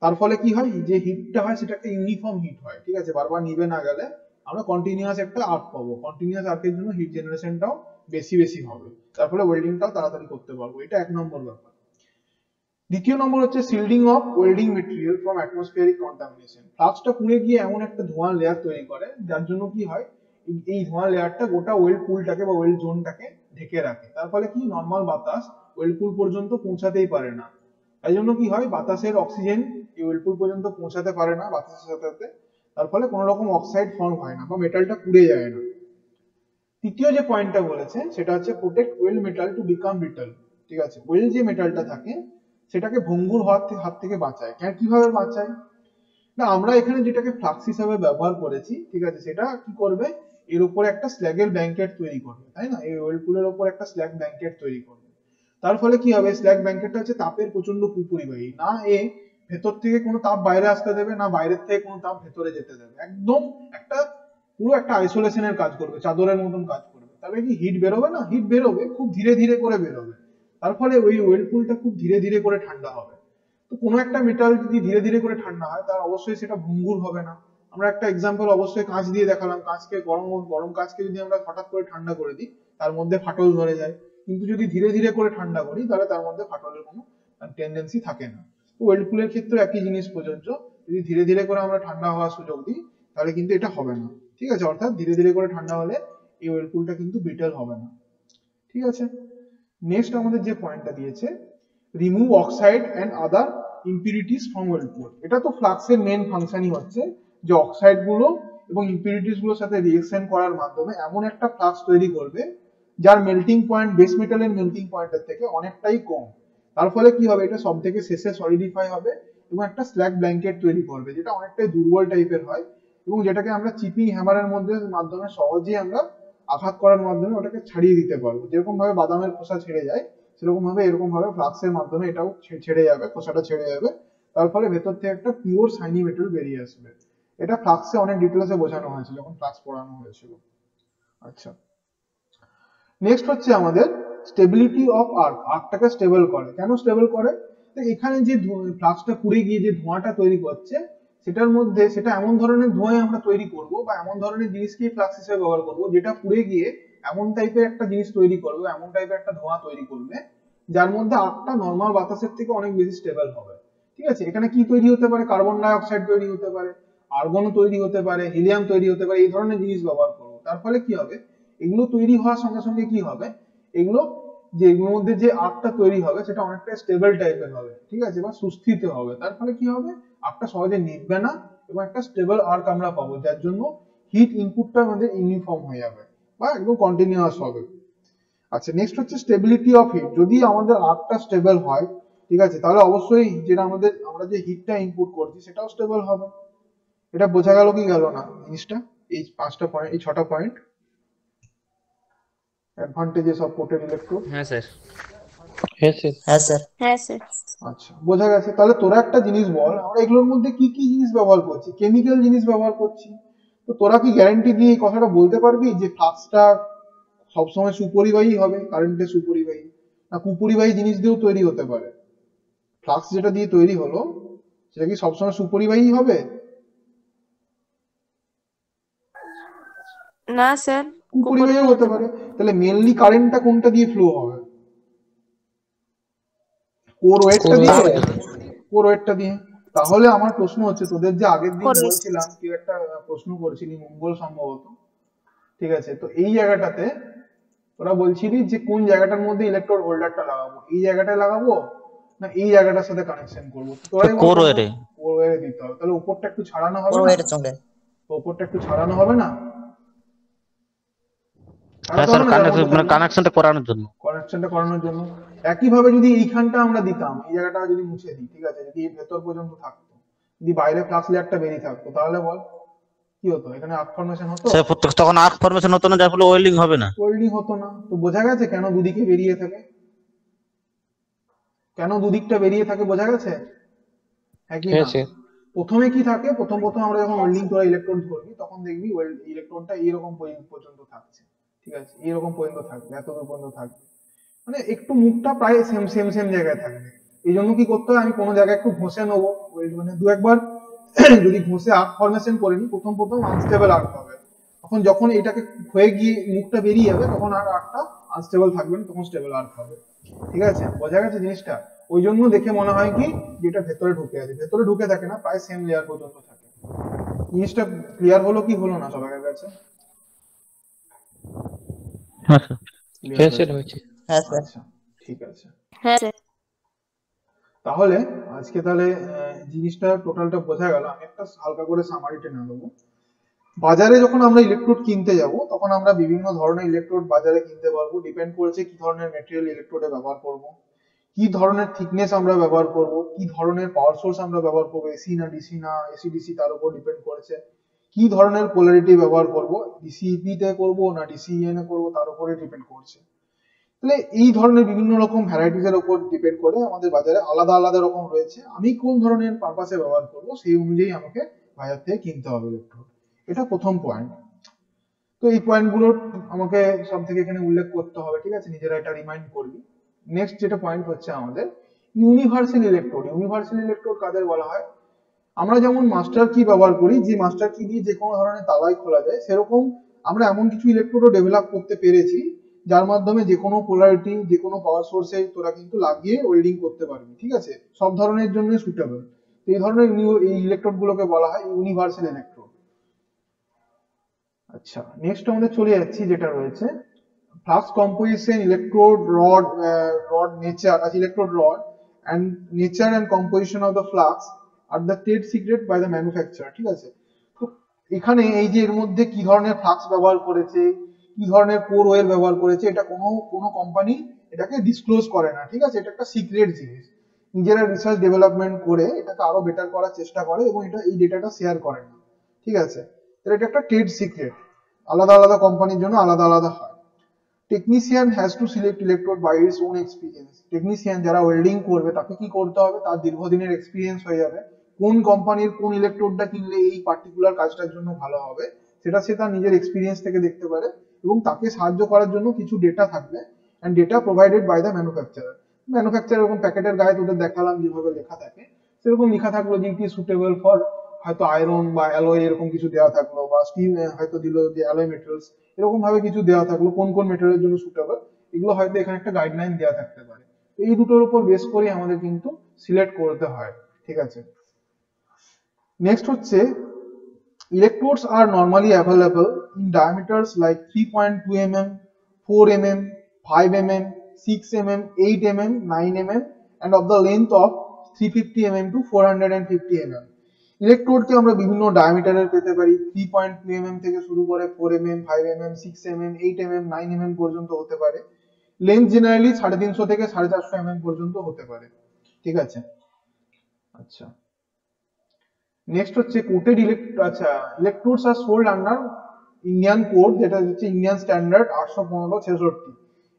তার ফলে কি হয়, যে হিটটা হয় সেটা একটা ইউনিফর্ম হিট হয়, ঠিক আছে। বারবার নিভে না গেলে আমরা কন্টিনিউয়াস একটা আর্ক পাবো। কন্টিনিউয়াস আর্কের জন্য হিট জেনারেশনটাও বেশি হবে, তার ফলে ওয়েল্ডিংটাও তাড়াতাড়ি করতে পারবো। এটা এক নম্বর ব্যাপার। দ্বিতীয় নম্বর হচ্ছে shielding of welding material from atmospheric contamination. ফ্লাক্সটা পুড়ে গিয়ে এমন একটা ধোঁয়ার লেয়ার তৈরি করে, যার জন্য কি হয়, এই ধোঁয়ার লেয়ারটা গোটা ওয়েল্ড পুলটাকে বা ওয়েল্ড জোনটাকে ঢেকে রাখে। তার ফলে কি, নর্মাল বাতাস ওয়েল্ড পুল পর্যন্ত পৌঁছাতেই পারে না। তাই জন্য কি হয়, বাতাসের অক্সিজেন এই ওয়েল্ড পুল পর্যন্ত পৌঁছাতে পারে না বাতাসের সাথে, তার ফলে কোনো রকম অক্সাইড ফর্ম হয় না বা মেটালটা পুড়ে যায় না। তৃতীয় যে পয়েন্টটা বলেছে সেটা হচ্ছে protect weld metal to become brittle, ঠিক আছে। ওয়েল্ড যে মেটালটা থাকে সেটাকে ভঙ্গুর হওয়ার হাত থেকে বাঁচায়। কিভাবে বাঁচায় না, আমরা এখানে যেটাকে ফ্লাক্স হিসাবে ব্যবহার করেছি, ঠিক আছে, সেটা কি করবে, এর উপরে একটা স্ল্যাগের ব্ল্যাঙ্কেট তৈরি করবে, তাই না। এই ওয়েল্ড পুলের উপর একটা স্ল্যাগ ব্ল্যাঙ্কেট তৈরি করবে। তার ফলে কি হবে, স্ল্যাগ ব্ল্যাঙ্কেটটা হচ্ছে তাপের প্রচন্ড কুপরিবাহী, না ভেতর থেকে কোনো তাপ বাইরে আসতে দেবে, না বাইরের থেকে কোনো তাপ ভেতরে যেতে দেবে। একদম পুরো একটা আইসোলেশনের কাজ করবে, চাদরের মতন কাজ করবে। তাহলে কি হিট বেরোবে না, হিট বেরোবে, খুব ধীরে ধীরে করে বেরোবে। তার ফলে ওই ওয়েল্ড পুলটা খুব ধীরে ধীরে করে ঠান্ডা হবে। তো কোনো একটা মেটাল যদি ধীরে ধীরে করে ঠান্ডা হয়, তার অবশ্যই সেটা ভঙ্গুর হবে না। আমরা একটা এক্সাম্পল অবশ্যই কাঁচ দিয়ে দেখালাম, কাঁচকে গরম কাঁচকে যদি আমরা হঠাৎ করে ঠান্ডা করে দিই, তার মধ্যে ফাটল ধরে যায়। কিন্তু যদি ধীরে ধীরে করে ঠান্ডা করি, তাহলে তার মধ্যে ফাটলের কোনো টেন্ডেন্সি থাকে না। তো ওয়েল্ড পুলের ক্ষেত্রে একই জিনিস প্রযোজ্য। যদি ধীরে ধীরে করে আমরা ঠান্ডা হওয়ার সুযোগ দিই, তাহলে কিন্তু এটা হবে না, ঠিক আছে। অর্থাৎ ধীরে ধীরে করে ঠান্ডা হলে এই ওয়েল্ড পুলটা কিন্তু ব্রিটল হবে না, ঠিক আছে। নেক্সট আমাদের যে পয়েন্টটা দিয়েছে, remove oxide and other impurities from weld pool. এটা তো ফ্লাক্সের মেন ফাংশনই হচ্ছে যে অক্সাইড গুলো এবং ইম্পিউরিটিস গুলোর সাথে রিঅ্যাকশন করার মাধ্যমে এমন একটা ফ্লাক্স তৈরি করবে যার মেল্টিং পয়েন্ট বেস মেটালের মেল্টিং পয়েন্টের থেকে অনেকটাই কম। তার ফলে কি হবে, এটা সব থেকে শেষে সলিডিফাই হবে এবং একটা স্ল্যাগ ব্ল্যাঙ্কেট তৈরি করবে, যেটা অনেকটাই দুর্বল টাইপের হয় এবং যেটাকে আমরা চিপিং হ্যামারের মাধ্যমে সহজেই আমরা আঘাত করার মাধ্যমে ওটাকে ছাড়িয়ে দিতে পারবো। যেরকম ভাবে বাদামের খোসা ছেড়ে যায়, সেরকম ভাবে এরকম ভাবে ফ্লাক্সের মাধ্যমে এটাও ছেড়ে যাবে, খোসাটা ছেড়ে যাবে। তার ফলে ভেতর থেকে একটা পিওর শাইনি মেটাল বেরিয়ে আসবে। এটা ফ্লাক্সে অনেক ডিটেলসে বোঝানো হয়েছিল যখন ফ্লাক্স পড়ানো হয়েছিল। আচ্ছা, নেক্সট হচ্ছে আমাদের স্টেবিলিটি অফ আর্ক। আর্কটাকে স্টেবল করে। কেন স্টেবল করে, এখানে যে ফ্লাক্সটা পুড়ে গিয়ে যে ধোঁয়াটা তৈরি করছে, সেটা এমন ধরনের ধোঁয়া আমরা তৈরি করব বা এমন ধরনের জিনিসকে ফ্লাক্স হিসেবে ব্যবহার করব, যেটা পুড়ে গিয়ে এমন টাইপের একটা জিনিস তৈরি করবে, এমন টাইপের একটা ধোঁয়া তৈরি করবে, যার মধ্যে আর্কটা নর্মাল বাতাসের থেকে অনেক বেশি স্টেবল হবে, ঠিক আছে। এখানে কি তৈরি হতে পারে, কার্বন ডাই অক্সাইড তৈরি হতে পারে, আর্গন তৈরি হতে পারে, হিলিয়াম তৈরি হতে পারে, এই ধরনের জিনিস ব্যবহার করবো। তার ফলে কি হবে, এগুলো তৈরি হওয়ার সঙ্গে সঙ্গে কি হবে, এগুলোর মধ্যে যে আর্কটা তৈরি হবে সেটা অনেকটা স্টেবল টাইপের হবে, ঠিক আছে, বা সুস্থিত হবে। তার ফলে কি হবে, আর্কটা সহজে নিভবে না এবং একটা স্টেবল আর্ক আমরা পাবো, যার জন্য হিট ইনপুটটা আমাদের ইউনিফর্ম হয়ে যাবে বা একদম কন্টিনিউয়াস হবে। আচ্ছা, নেক্সট হচ্ছে স্টেবিলিটি অফ হিট। যদি আমাদের আর্কটা স্টেবল হয়, ঠিক আছে, তাহলে অবশ্যই যেটা আমরা যে হিটটা ইনপুট করছি সেটাও স্টেবল হবে। এটা বোঝা গেল কি গেল না জিনিসটা, এই 5টা পয়েন্ট, এই 6টা point, advantages of coated electrode. হ্যাঁ স্যার। হ্যাঁ স্যার। হ্যাঁ স্যার। হ্যাঁ স্যার। আচ্ছা, বোঝা গেছে। তাহলে তোরা একটা জিনিস বল, আমরা এগুলোর মধ্যে কি কি জিনিস ব্যবহার করছি, কেমিক্যাল জিনিস ব্যবহার করছি। তো তোরা কি গ্যারান্টি দিয়ে এই কথাটা বলতে পারবি যে ফ্লাক্সটা সবসময় সুপরিবাহী হবে, কারেন্টের সুপরিবাহী, না কুপরিবাহী জিনিস দিয়েও তৈরি হতে পারে? ফ্লাক্স যেটা দিয়ে তৈরি হলো সেটা কি সবসময় সুপরিবাহী হবে? না স্যার, কুপরিবাহী হতে পারে। তাহলে মেইনলি কারেন্টটা কোনটা দিয়ে ফ্লো হবে? কোর ওয়েটটা দিয়ে। তাহলে আমার প্রশ্ন হচ্ছে, তোদের যে আগের দিন বলছিলাম, কেউ একটা প্রশ্ন করেছিলি, মঙ্গল সম্ভবত, ঠিক আছে, তো এই জায়গাটাতে তোরা বলছিলি যে কোন জায়গাটার মধ্যে ইলেকট্রোড হোল্ডারটা লাগাবো, এই জায়গাটায় লাগাবো না এই জায়গাটার সাথে কানেকশন করবো? তোরা কোর ওয়্যারে দিতে হবে। তাহলে উপরটা একটু ছাড়ানো হবে না? উপরটা একটু ছাড়ানো হবে না? কানেকশনটা করানোর জন্য। একই ভাবে যদি এইখানটা আমরা দিতাম, এই জায়গাটা যদি মুছে দিই, ঠিক আছে, যদি ভেতর পর্যন্ত থাকতো, যদি বাইরে ফ্লাক্স লেয়ারটা বেরিয়ে থাকতো, তাহলে বল কি হতো? এখানে আর্ক ফর্মেশন হতো? তখন আর্ক ফর্মেশন হতো না, যার ফলে ওয়েল্ডিং হবে না। ওয়েল্ডিং হতো না। তো বোঝা গেছে কেন দুদিকে বেরিয়ে থাকে। কেন দুদিকটা বেরিয়ে থাকে বোঝা গেছে? হ্যাঁ কি না? Yes, yes. প্রথমে কি থাকে, প্রথম আমরা যখন ওয়েল্ডিং করে ইলেকট্রোড ধরবি তখন দেখবি ইলেকট্রনটা এইরকম পর্যন্ত থাকছে, ঠিক আছে, এইরকম পর্যন্ত থাকবে, এত দূর পর্যন্ত থাকবে, মানে একটু মুখটা প্রায় সেম জায়গায় থাকবে। এই জন্য কি করতে হয়, আমি কোনো জায়গায় একটু ঘষে নেবো, মানে দু একবার যদি ঘষে আর্ক ফরমেশন করে নিই, প্রথম আনস্টেবল আর্ক হবে, তখন যখন এটাকে হয়ে গিয়ে মুখটা বেরিয়ে যাবে তখন আর আর্কটা আনস্টেবল থাকবে না, তখন স্টেবল আর্ক হবে। ঠিক আছে, বোঝা গেছে জিনিসটা? ওই জন্য দেখে মনে হয় কি যেটা ভেতরে ঢুকে আছে, ভেতরে ঢুকে থাকে না, প্রায় সেম লেয়ার পর্যন্ত থাকে। জিনিসটা ক্লিয়ার হলো কি হলো না সবার কাছে? হ্যাঁ স্যার। Yes, sir, হয়েছে। হ্যাঁ স্যার। আচ্ছা ঠিক আছে, হ্যাঁ স্যার। তাহলে আজকে জিনিসটা টোটালটা বোঝা গেল। আমি একটা হালকা করে সামারি টেনে নেবো। বাজারে যখন আমরা ইলেকট্রোড কিনতে যাব তখন আমরা বিভিন্ন ধরনের ইলেকট্রোড বাজারে কিনতে পারবো, ডিপেন্ড করেছে কি ধরনের ম্যাটেরিয়াল ইলেকট্রোডে ব্যবহার করব, কি ধরনের থিকনেস আমরা ব্যবহার করব, কি ধরনের পাওয়ার সোর্স আমরা ব্যবহার করবো, এসি না ডিসি না এসি ডিসি, তার উপর ডিপেন্ড করেছে। কি ধরনের পোলারিটি ব্যবহার করব, ডিসিপি তে করব না ডিসিএন এ করব, তার উপরে ডিপেন্ড করছে। তাহলে এই ধরনের বিভিন্ন রকম ভ্যারাইটিস এর উপর ডিপেন্ড করে আমাদের বাজারে আলাদা আলাদা রকম রয়েছে। আমি কোন ধরনের পারপাসে ব্যবহার করব সেই অনুযায়ী আমাকে বাজার থেকে কিনতে হবে ইলেকট্রোড। এটা প্রথম পয়েন্ট। তো এই পয়েন্টগুলো আমাকে সব থেকে এখানে উল্লেখ করতে হবে, ঠিক আছে, নিজেরা এটা রিমাইন্ড করবি। নেক্সট যেটা পয়েন্ট হচ্ছে আমাদের ইউনিভার্সাল ইলেকট্রোড। ইউনিভার্সাল ইলেকট্রোড কাদের বলা হয়? আমরা যেমন মাস্টার কি ব্যবহার করি, যে মাস্টার কি দিয়ে যে কোনো ধরনের তালাই খোলা যায়, সেরকম আমরা এমন কিছু ইলেকট্রোডও ডেভেলপ করতে পেরেছি যার মাধ্যমে যে কোনো পোলারিটি, যে কোনো পাওয়ার সোর্সে তোরা কিন্তু লাগিয়ে ওয়েল্ডিং করতে পারবি, ঠিক আছে, সব ধরনের জন্য সুটেবল। এই ধরনের এই ইলেকট্রোড গুলোকে বলা হয় ইউনিভার্সাল ইলেকট্রোড। আচ্ছা, নেক্সট আমাদের চলে যাচ্ছি যেটা রয়েছে flux composition, electrode rod nature, electrode rod and nature and composition of the flux are the trade secret by the manufacturer, ঠিক আছে। তো এখানে এই যে এর মধ্যে কি ধরনের ফ্লাক্স ব্যবহার করেছে, কি ধরনের কোর ওয়েল ব্যবহার করেছে, এটা কোনো কোম্পানি এটাকে ডিসক্লোজ করে না, ঠিক আছে, এটা একটা সিক্রেট জিনিস। নিজেরা রিসার্চ ডেভেলপমেন্ট করে এটাকে আরো বেটার করার চেষ্টা করে এবং এই ডেটাটা শেয়ার করে না, ঠিক আছে। এটা একটা ট্রেড সিক্রেট, আলাদা আলাদা কোম্পানির জন্য আলাদা আলাদা হয়। Technician has to select electrode by his own experience. Technician যারা ওয়েল্ডিং করবে তাকে কি করতে হবে, তার দীর্ঘদিনের এক্সপিরিয়েন্স হয়ে যাবে, কোন কোম্পানির কোন ইলেকট্রোডটা কিনলে এই পার্টিকুলার কাজটার জন্য ভালো হবে সেটা সে তার নিজের এক্সপিরিয়েন্স থেকে দেখতে পারে, এবং তাকে সাহায্য করার জন্য কিছু ডেটা থাকবে, and data provided by the manufacturer. Manufacturer এরকম প্যাকেটের গায়ে তোদের দেখালাম যেভাবে লেখা থাকে, সেরকম লেখা থাকলো যে ইট ইজ সুটেবল ফর হয়তো আয়রন বা অ্যালয়, এরকম কিছু দেওয়া থাকলো, বা স্টিল হয়তো দিল যে অ্যালয় মেটেরিয়ালস, এরকম ভাবে কিছু দেওয়া থাকলো কোন কোন মেটেরিয়ালের জন্য সুটেবল, এগুলো হয়তো এখানে একটা গাইডলাইন দেওয়া থাকতে পারে। এই দুটোর উপর বেস করে আমাদের কিন্তু সিলেক্ট করতে হয়, ঠিক আছে। নেক্সট হচ্ছে electrodes are normally available in diameters like 3.2 mm, 4 mm, 5 mm, 6 mm, 8 mm, 9 mm and of the length of 350 mm to 450 mm. ইলেকট্রোডকে আমরা বিভিন্ন ডায়ামিটারের পেতে পারি, 3.2 mm থেকে শুরু করে 4 mm, 5 mm, 6 mm, 8 mm, 9 mm পর্যন্ত হতে পারে। লেন্থ জেনারেলি 350 থেকে 450 mm পর্যন্ত হতে পারে, ঠিক আছে। আচ্ছা, নেক্সট হচ্ছে কোটেড ইলেকট্রোডস আর সোল্ড আন্ডার ইন্ডিয়ান কোড, যেটা হচ্ছে ইন্ডিয়ান স্ট্যান্ডার্ড 815/66।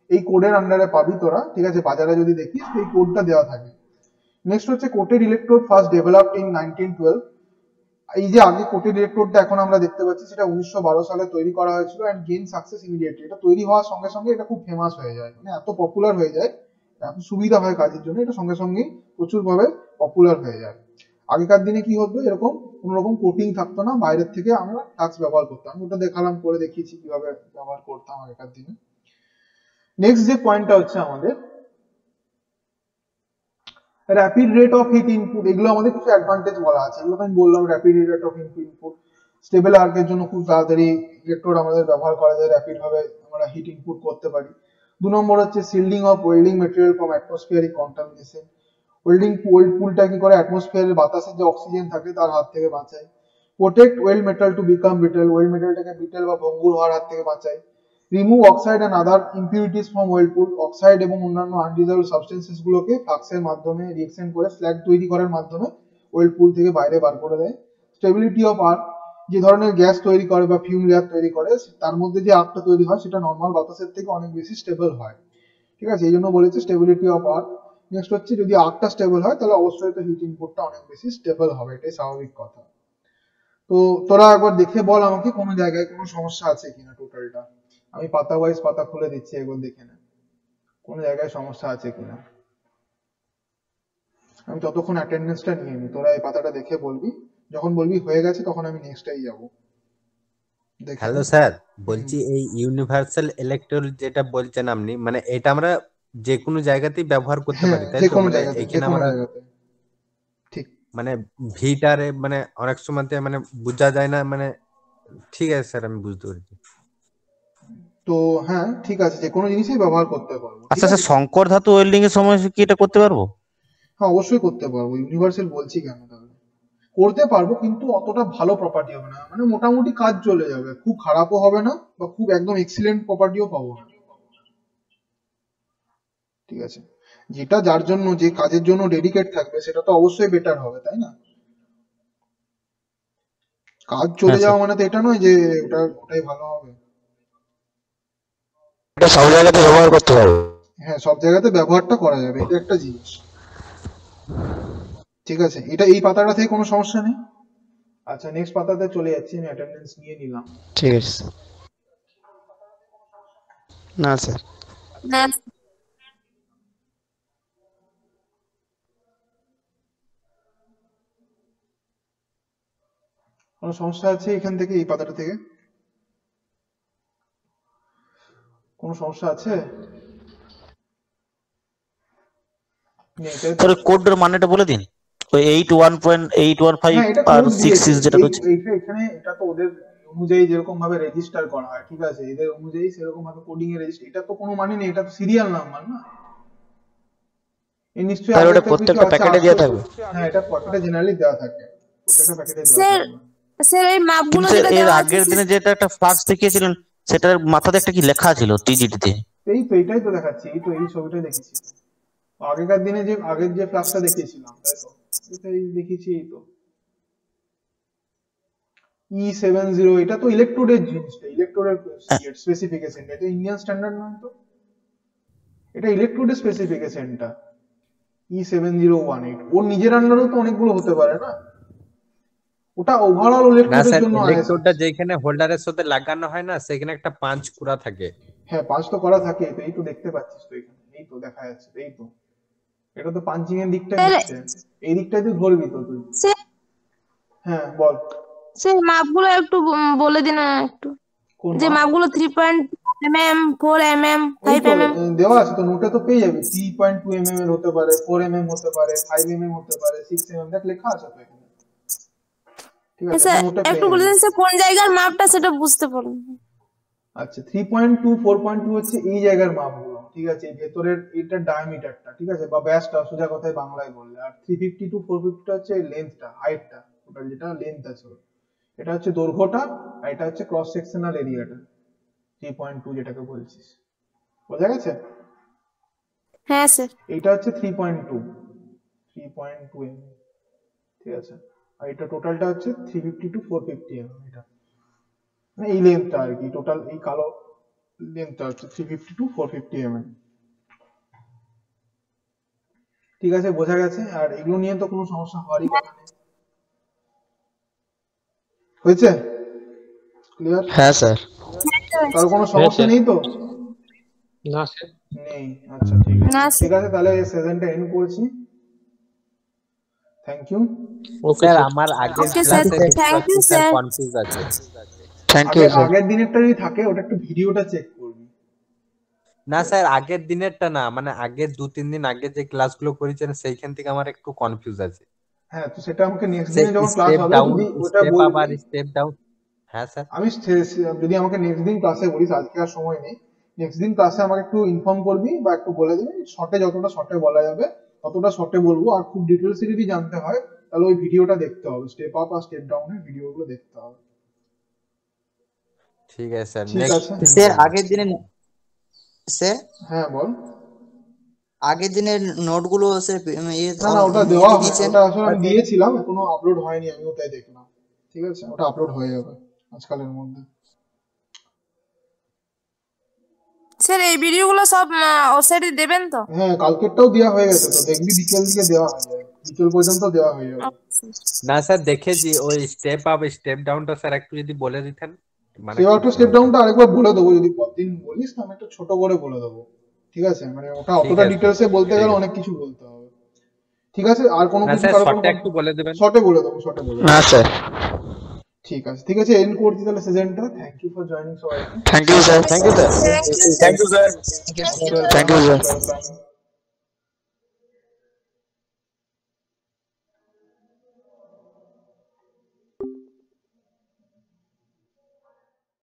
এই কোডের আন্ডারে পাবি তোরা, ঠিক আছে, বাজারে যদি দেখিস এই কোডটা দেওয়া থাকে। নেক্সট হচ্ছে coated electrode first developed in 1912। এই যে আগে কোটেড ইলেকট্রোডটা এখন আমরা দেখতে পাচ্ছি সেটা 1912 সালে তৈরি করা হয়েছিল এন্ড গেইন সাকসেস ইমিডিয়েটলি। এটা তৈরি হওয়ার সঙ্গে সঙ্গে এটা খুব ফেমাস হয়ে যায়, মানে এত পপুলার হয়ে যায়, এত সুবিধা হয় কাজের জন্য, এটা সঙ্গে সঙ্গে প্রচুর ভাবে পপুলার হয়ে যায়। আগেকার দিনে কি হতো, এরকম কোন রকম কোটিং থাকতো না, বাইরের থেকে আমরা ফ্লাক্স ব্যবহার করতাম, আমি ওটা দেখালাম, করে দেখিয়েছি কিভাবে ব্যবহার করতাম আগেকার দিনে। নেক্সট যে পয়েন্টটা হচ্ছে আমাদের rapid rate of heat input. এগুলো আমাদের কিছু অ্যাডভান্টেজ বলা আছে, এগুলো আমি বললাম। Rapid rate of input, stable আর্কের জন্য খুব তাড়াতাড়ি ইলেকট্রোড আমাদের ব্যবহার করা যায়, র্যাপিড ভাবে আমরা হিট ইনপুট করতে পারি। 2 নম্বর হচ্ছে shielding of welding material from atmospheric contamination. Welding পুলটা কি করে, অ্যাটমসফিয়ারের বাতাসের যে অক্সিজেন থাকে তার হাত থেকে বাঁচায়। Protect weld metal to become brittle, weld মেটালটাকে ব্রিটেল বা ভঙ্গুর হওয়ার হাত থেকে বাঁচায়। Remove oxide and other impurities from weld pool, oxide এবং অন্যান্য আনডিজায়ারেবল সাবস্টেন্সেস গুলোকে ফ্লাক্সের মাধ্যমে রিঅ্যাকশন করে স্ল্যাগ তৈরি করার মাধ্যমে ওয়েল্ড পুল থেকে বাইরে বার করে দেয়। স্টেবিলিটি অফ আর্ক, যে ধরনের গ্যাস তৈরি করে বা ফিউম লেয়ার তৈরি করে তার মধ্যে যে আর্কটা তৈরি হয় সেটা নর্মাল বাতাসের থেকে অনেক বেশি স্টেবল হয়, ঠিক আছে, এই জন্য বলেছে স্টেবিলিটি অফ আর্ক। নেক্সট হচ্ছে যদি আর্কটা স্টেবল হয় তাহলে অবশ্যই তো হিট ইনপুটটা অনেক বেশি স্টেবল হবে, এটাই স্বাভাবিক কথা। তো তোরা একবার দেখে বল আমাকে কোনো জায়গায় কোনো সমস্যা আছে কিনা টোটালটা। আমি পাতা ওয়াইজ পাতা খুলে দিচ্ছি, একবার দেখে নে কোনো জায়গায় সমস্যা আছে কিনা। আমি ততক্ষণ অ্যাটেন্ডেন্সটা নিয়ে নিই, তোরা এই পাতাটা দেখে বলবি, যখন বলবি হয়ে গেছে তখন আমি নেক্সটটাই যাব। দেখে হ্যালো নে। স্যার, বলছি এই ইউনিভার্সাল ইলেকট্রোড যেটা বলছেন আপনি, মানে এটা আমরা যে কোনো জায়গাতেই ব্যবহার করতে হ্যাঁ, পারি তাই যে তো? কোনো মানে জায়গাতে, যে এখানে কোনো আমরা জায়গাতে, ঠিক। মানে ভিটারে মানে অনেক সময় মানে বোঝা যায় না, মানে ঠিক আছে স্যার, আমি বুঝতে পেরেছি। তো হ্যাঁ ঠিক আছে, যে কোনো জিনিসই ব্যবহার করতে পারবো, ঠিক আচ্ছা আছে। স্যার, সংকর ধাতু ওয়েল্ডিং এর সময় কি এটা করতে পারবো? হ্যাঁ অবশ্যই করতে পারবো, ইউনিভার্সাল বলছি কেন তাহলে। করতে পারবো কিন্তু অতটা ভালো প্রপার্টি হবে না, মানে মোটামুটি কাজ চলে যাবে, খুব খারাপও হবে না বা খুব একদম এক্সিলেন্ট প্রপার্টিও পাবো না, ঠিক আছে। যেটা যার জন্য যে কাজের জন্য ডেডিকেট থাকবে সেটা তো অবশ্যই বেটার হবে, তাই না? কাজ চলে হ্যাঁ স্যার। যাওয়া মানে তো এটা নয় যে ওটাই ভালো হবে। এটা সব জায়গাতে ব্যবহার করতে পারবো। হ্যাঁ সব জায়গাতে ব্যবহারটা করা যাবে, এটা একটা জিনিস, ঠিক আছে। এটা এই পাতাটা থেকে কোনো সমস্যা নেই। আচ্ছা নেক্সট পাতাতে চলে যাচ্ছি, আমি অ্যাটেন্ডেন্স নিয়ে নিলাম। ঠিক আছে। না স্যার। না কোনো সমস্যা আছে এখান থেকে, এই পাতাটা থেকে কোনো সমস্যা আছে? নেই, তাই তো? স্যার কোডের মানেটা বলে দিন, ওই 81.815 হ্যাঁ এটা আর কোড 6 দিয়েছে, যেটা রয়েছে। এইটা এখানে এটা তো ওদের অনুযায়ী যেরকম ভাবে রেজিস্টার করা হয়, ঠিক আছে, এদের অনুযায়ী সেরকম ভাবে কোডিং এ রেজিস্টার, এটা তো কোনো মানে নেই, এটা তো সিরিয়াল নাম্বার না। এই নিশ্চয়ই স্যার আগে ওটা থেকে কিছু প্রত্যেকটা আছে, প্যাকেটে দেওয়া থাকবে। হ্যাঁ এটা প্যাকেটে জেনারেলি দেওয়া থাকে, প্রত্যেকটা প্যাকেটে দেওয়া স্যার, থাকবে। স্যার এই কিন্তু মাপগুলো স্যার যেটা এর দেওয়া আছে আগের দিনে যেটা একটা ফ্লাক্স দেখিয়েছিলেন, সেটার মাথাতে একটা কি লেখা ছিল টিজিটি তে। এই তো এইটাই তো দেখাচ্ছি, এই তো এই ছবিটাই দেখেছি। আগেকার দিনে যে আগের যে ফ্লাক্সটা দেখিয়েছিলাম তাই তো, এটাই দেখিয়েছি, এই তো E70, এটা তো ইলেকট্রোডের জিনিসটা, ইলেকট্রোডের স্পেসিফিকেশন, এটা ইন্ডিয়ান স্ট্যান্ডার্ড নয় তো, এটা ইলেকট্রোডের স্পেসিফিকেশনটা E7018। ওর নিজের আন্ডারেও তো অনেকগুলো হতে পারে না, ওটা ওভারঅল না ইলেকট্রোডের স্যার, জন্য আইএসএ। ইলেকট্রোডটা যেখানে হোল্ডারের সাথে লাগানো হয় না, সেখানে একটা পাঁচ করা থাকে। হ্যাঁ পাঁচ তো করা থাকে, তো এই তো দেখতে পাচ্ছিস তো এখানে, এই তো দেখা যাচ্ছে, এই তো এটা তো পাঞ্চিং এর দিকটাই স্যার। হচ্ছে, এই দিকটাই তুই ধরবি তো তুই। স্যার, হ্যাঁ বল। স্যার মাপগুলো একটু বলে দিন না একটু, কোন যে মাপ? মাপগুলো 3.mm, 4mm, এই তো 5mm। দেওয়া আছে তো নোটে, তো পেয়ে যাবি। 3.2 mm এর হতে পারে, 4 mm হতে পারে, 5 mm হতে পারে, 6 mm, দেখ লেখা আছে তো এখানে, ঠিক আছে, স্যার নোটে পেয়ে একটু বলে যাবি। দিন স্যার কোন জায়গার মাপটা সেটা বুঝতে পারলাম না। আচ্ছা 3.2 4.2 হচ্ছে এই জায়গার মাপগুলো, ঠিক আছে, এই ভেতরের এটার ডায়ামিটারটা, ঠিক আছে, বা ব্যাসটা সোজা কথায় বাংলায় বললে। আর 350 টু 450 হচ্ছে লেন্থটা, হাইটটা, ওটার যেটা লেন্থ আছে ওর। এটা হচ্ছে দৈর্ঘ্যটা, আর এটা হচ্ছে ক্রস সেকশনাল এরিয়াটা, 3.2 যেটাকে বলছিস, বোঝা গেছে? হ্যাঁ স্যার। এইটা হচ্ছে 3.2, 3.2 mm, ঠিক আছে। আর এটা টোটালটা হচ্ছে 350 টু 450 mm, এটা মানে এই লেন্থটা আর কি, টোটাল এই কালো লেন্থটা হচ্ছে 350 টু 450 mm, ঠিক আছে, বোঝা গেছে? আর এগুলো নিয়ে তো কোনো সমস্যা হওয়ারই কথা নেই, হয়েছে? ক্লিয়ার? হ্যাঁ স্যার। কারো কোনো সমস্যা নেই তো? না স্যার। নেই, আচ্ছা ঠিক আছে, না ঠিক স্যার। আছে, তাহলে সেশনটা এন্ড করছি। Thank you. Okay sir sir. আমার আগের ওকে স্যার, ক্লাসে thank you sir sir. Confuse আছে। Thank you sir. আগের দিনেরটা যদি থাকে ওটা একটু ভিডিওটা চেক করবি। না স্যার, আগের দিনেরটা না, মানে আগের 2-3 দিন আগে যে ক্লাসগুলো করেছেন সেইখান থেকে আমার একটু কনফিউজ আছে। হ্যাঁ তো সেটা আমাকে নেক্সট সেই দিনে যখন ক্লাস স্টেপ হবে ডাউন, যদি ওটা স্টেপ আপ বলবি। আর স্টেপ ডাউন। হ্যাঁ স্যার। আমি যদি আমাকে নেক্সট দিন ক্লাসে বলিস, আজকে আর সময় নেই, নেক্সট দিন ক্লাসে আমাকে একটু ইনফর্ম করবি বা একটু বলে দিবি, শর্টে যতটা শর্টে বলা যাবে ততটা শর্টে বলবো। আর খুব ডিটেলসে যদি জানতে হয় তাহলে ওই ভিডিওটা দেখতে হবে, স্টেপ আপ আর স্টেপ ডাউনের ভিডিওগুলো দেখতে হবে। ঠিক আছে স্যার, ঠিক নেক্সট আছে। স্যার আগের দিনে স্যার হ্যাঁ বল। আগের দিনের নোটগুলো স্যার না না ওটা দেওয়া হয়, দিয়েছেন। ওটা আসলে আমি দিয়েছিলাম, এখনো আপলোড হয়নি, আমিও তাই দেখলাম। ঠিক আছে, ওটা আপলোড হয়ে যাবে আজকালের মধ্যে। স্যার এই ভিডিওগুলো সব ওয়েবসাইটে দেবেন তো? হ্যাঁ কালকেরটাও দেওয়া হয়ে গেছে, তো দেখবি বিকেল দিকে দেওয়া হয়ে যাবে, বিকেল পর্যন্ত দেওয়া হয়ে যাবে। না স্যার দেখেছি ওই স্টেপ আপ স্টেপ ডাউনটা স্যার একটু যদি বলে দিতেন মানে সেবার একটু স্টেপ ডাউনটা আরেকবার বলে দেবো, যদি পরদিন বলিস তো আমি একটু ছোট করে বলে দেবো, ঠিক আছে? মানে ওটা ঠিক অতটা আছে, ডিটেলসে বলতে ঠিক গেলে আছে। অনেক কিছু বলতে হবে, ঠিক আছে? আর কোনো না কিছু স্যার কারো শর্টে একটু বলে দেবেন। শর্টে বলে দেবো, শর্টে বলে দেবো। না স্যার। ঠিক আছে, ঠিক আছে, এন্ড করছি তাহলে সেশনটা। থ্যাংক ইউ ফর জয়েনিং সবাইকে। Thank you sir. Thank you sir. Thank you sir. Thank you sir. Welcome.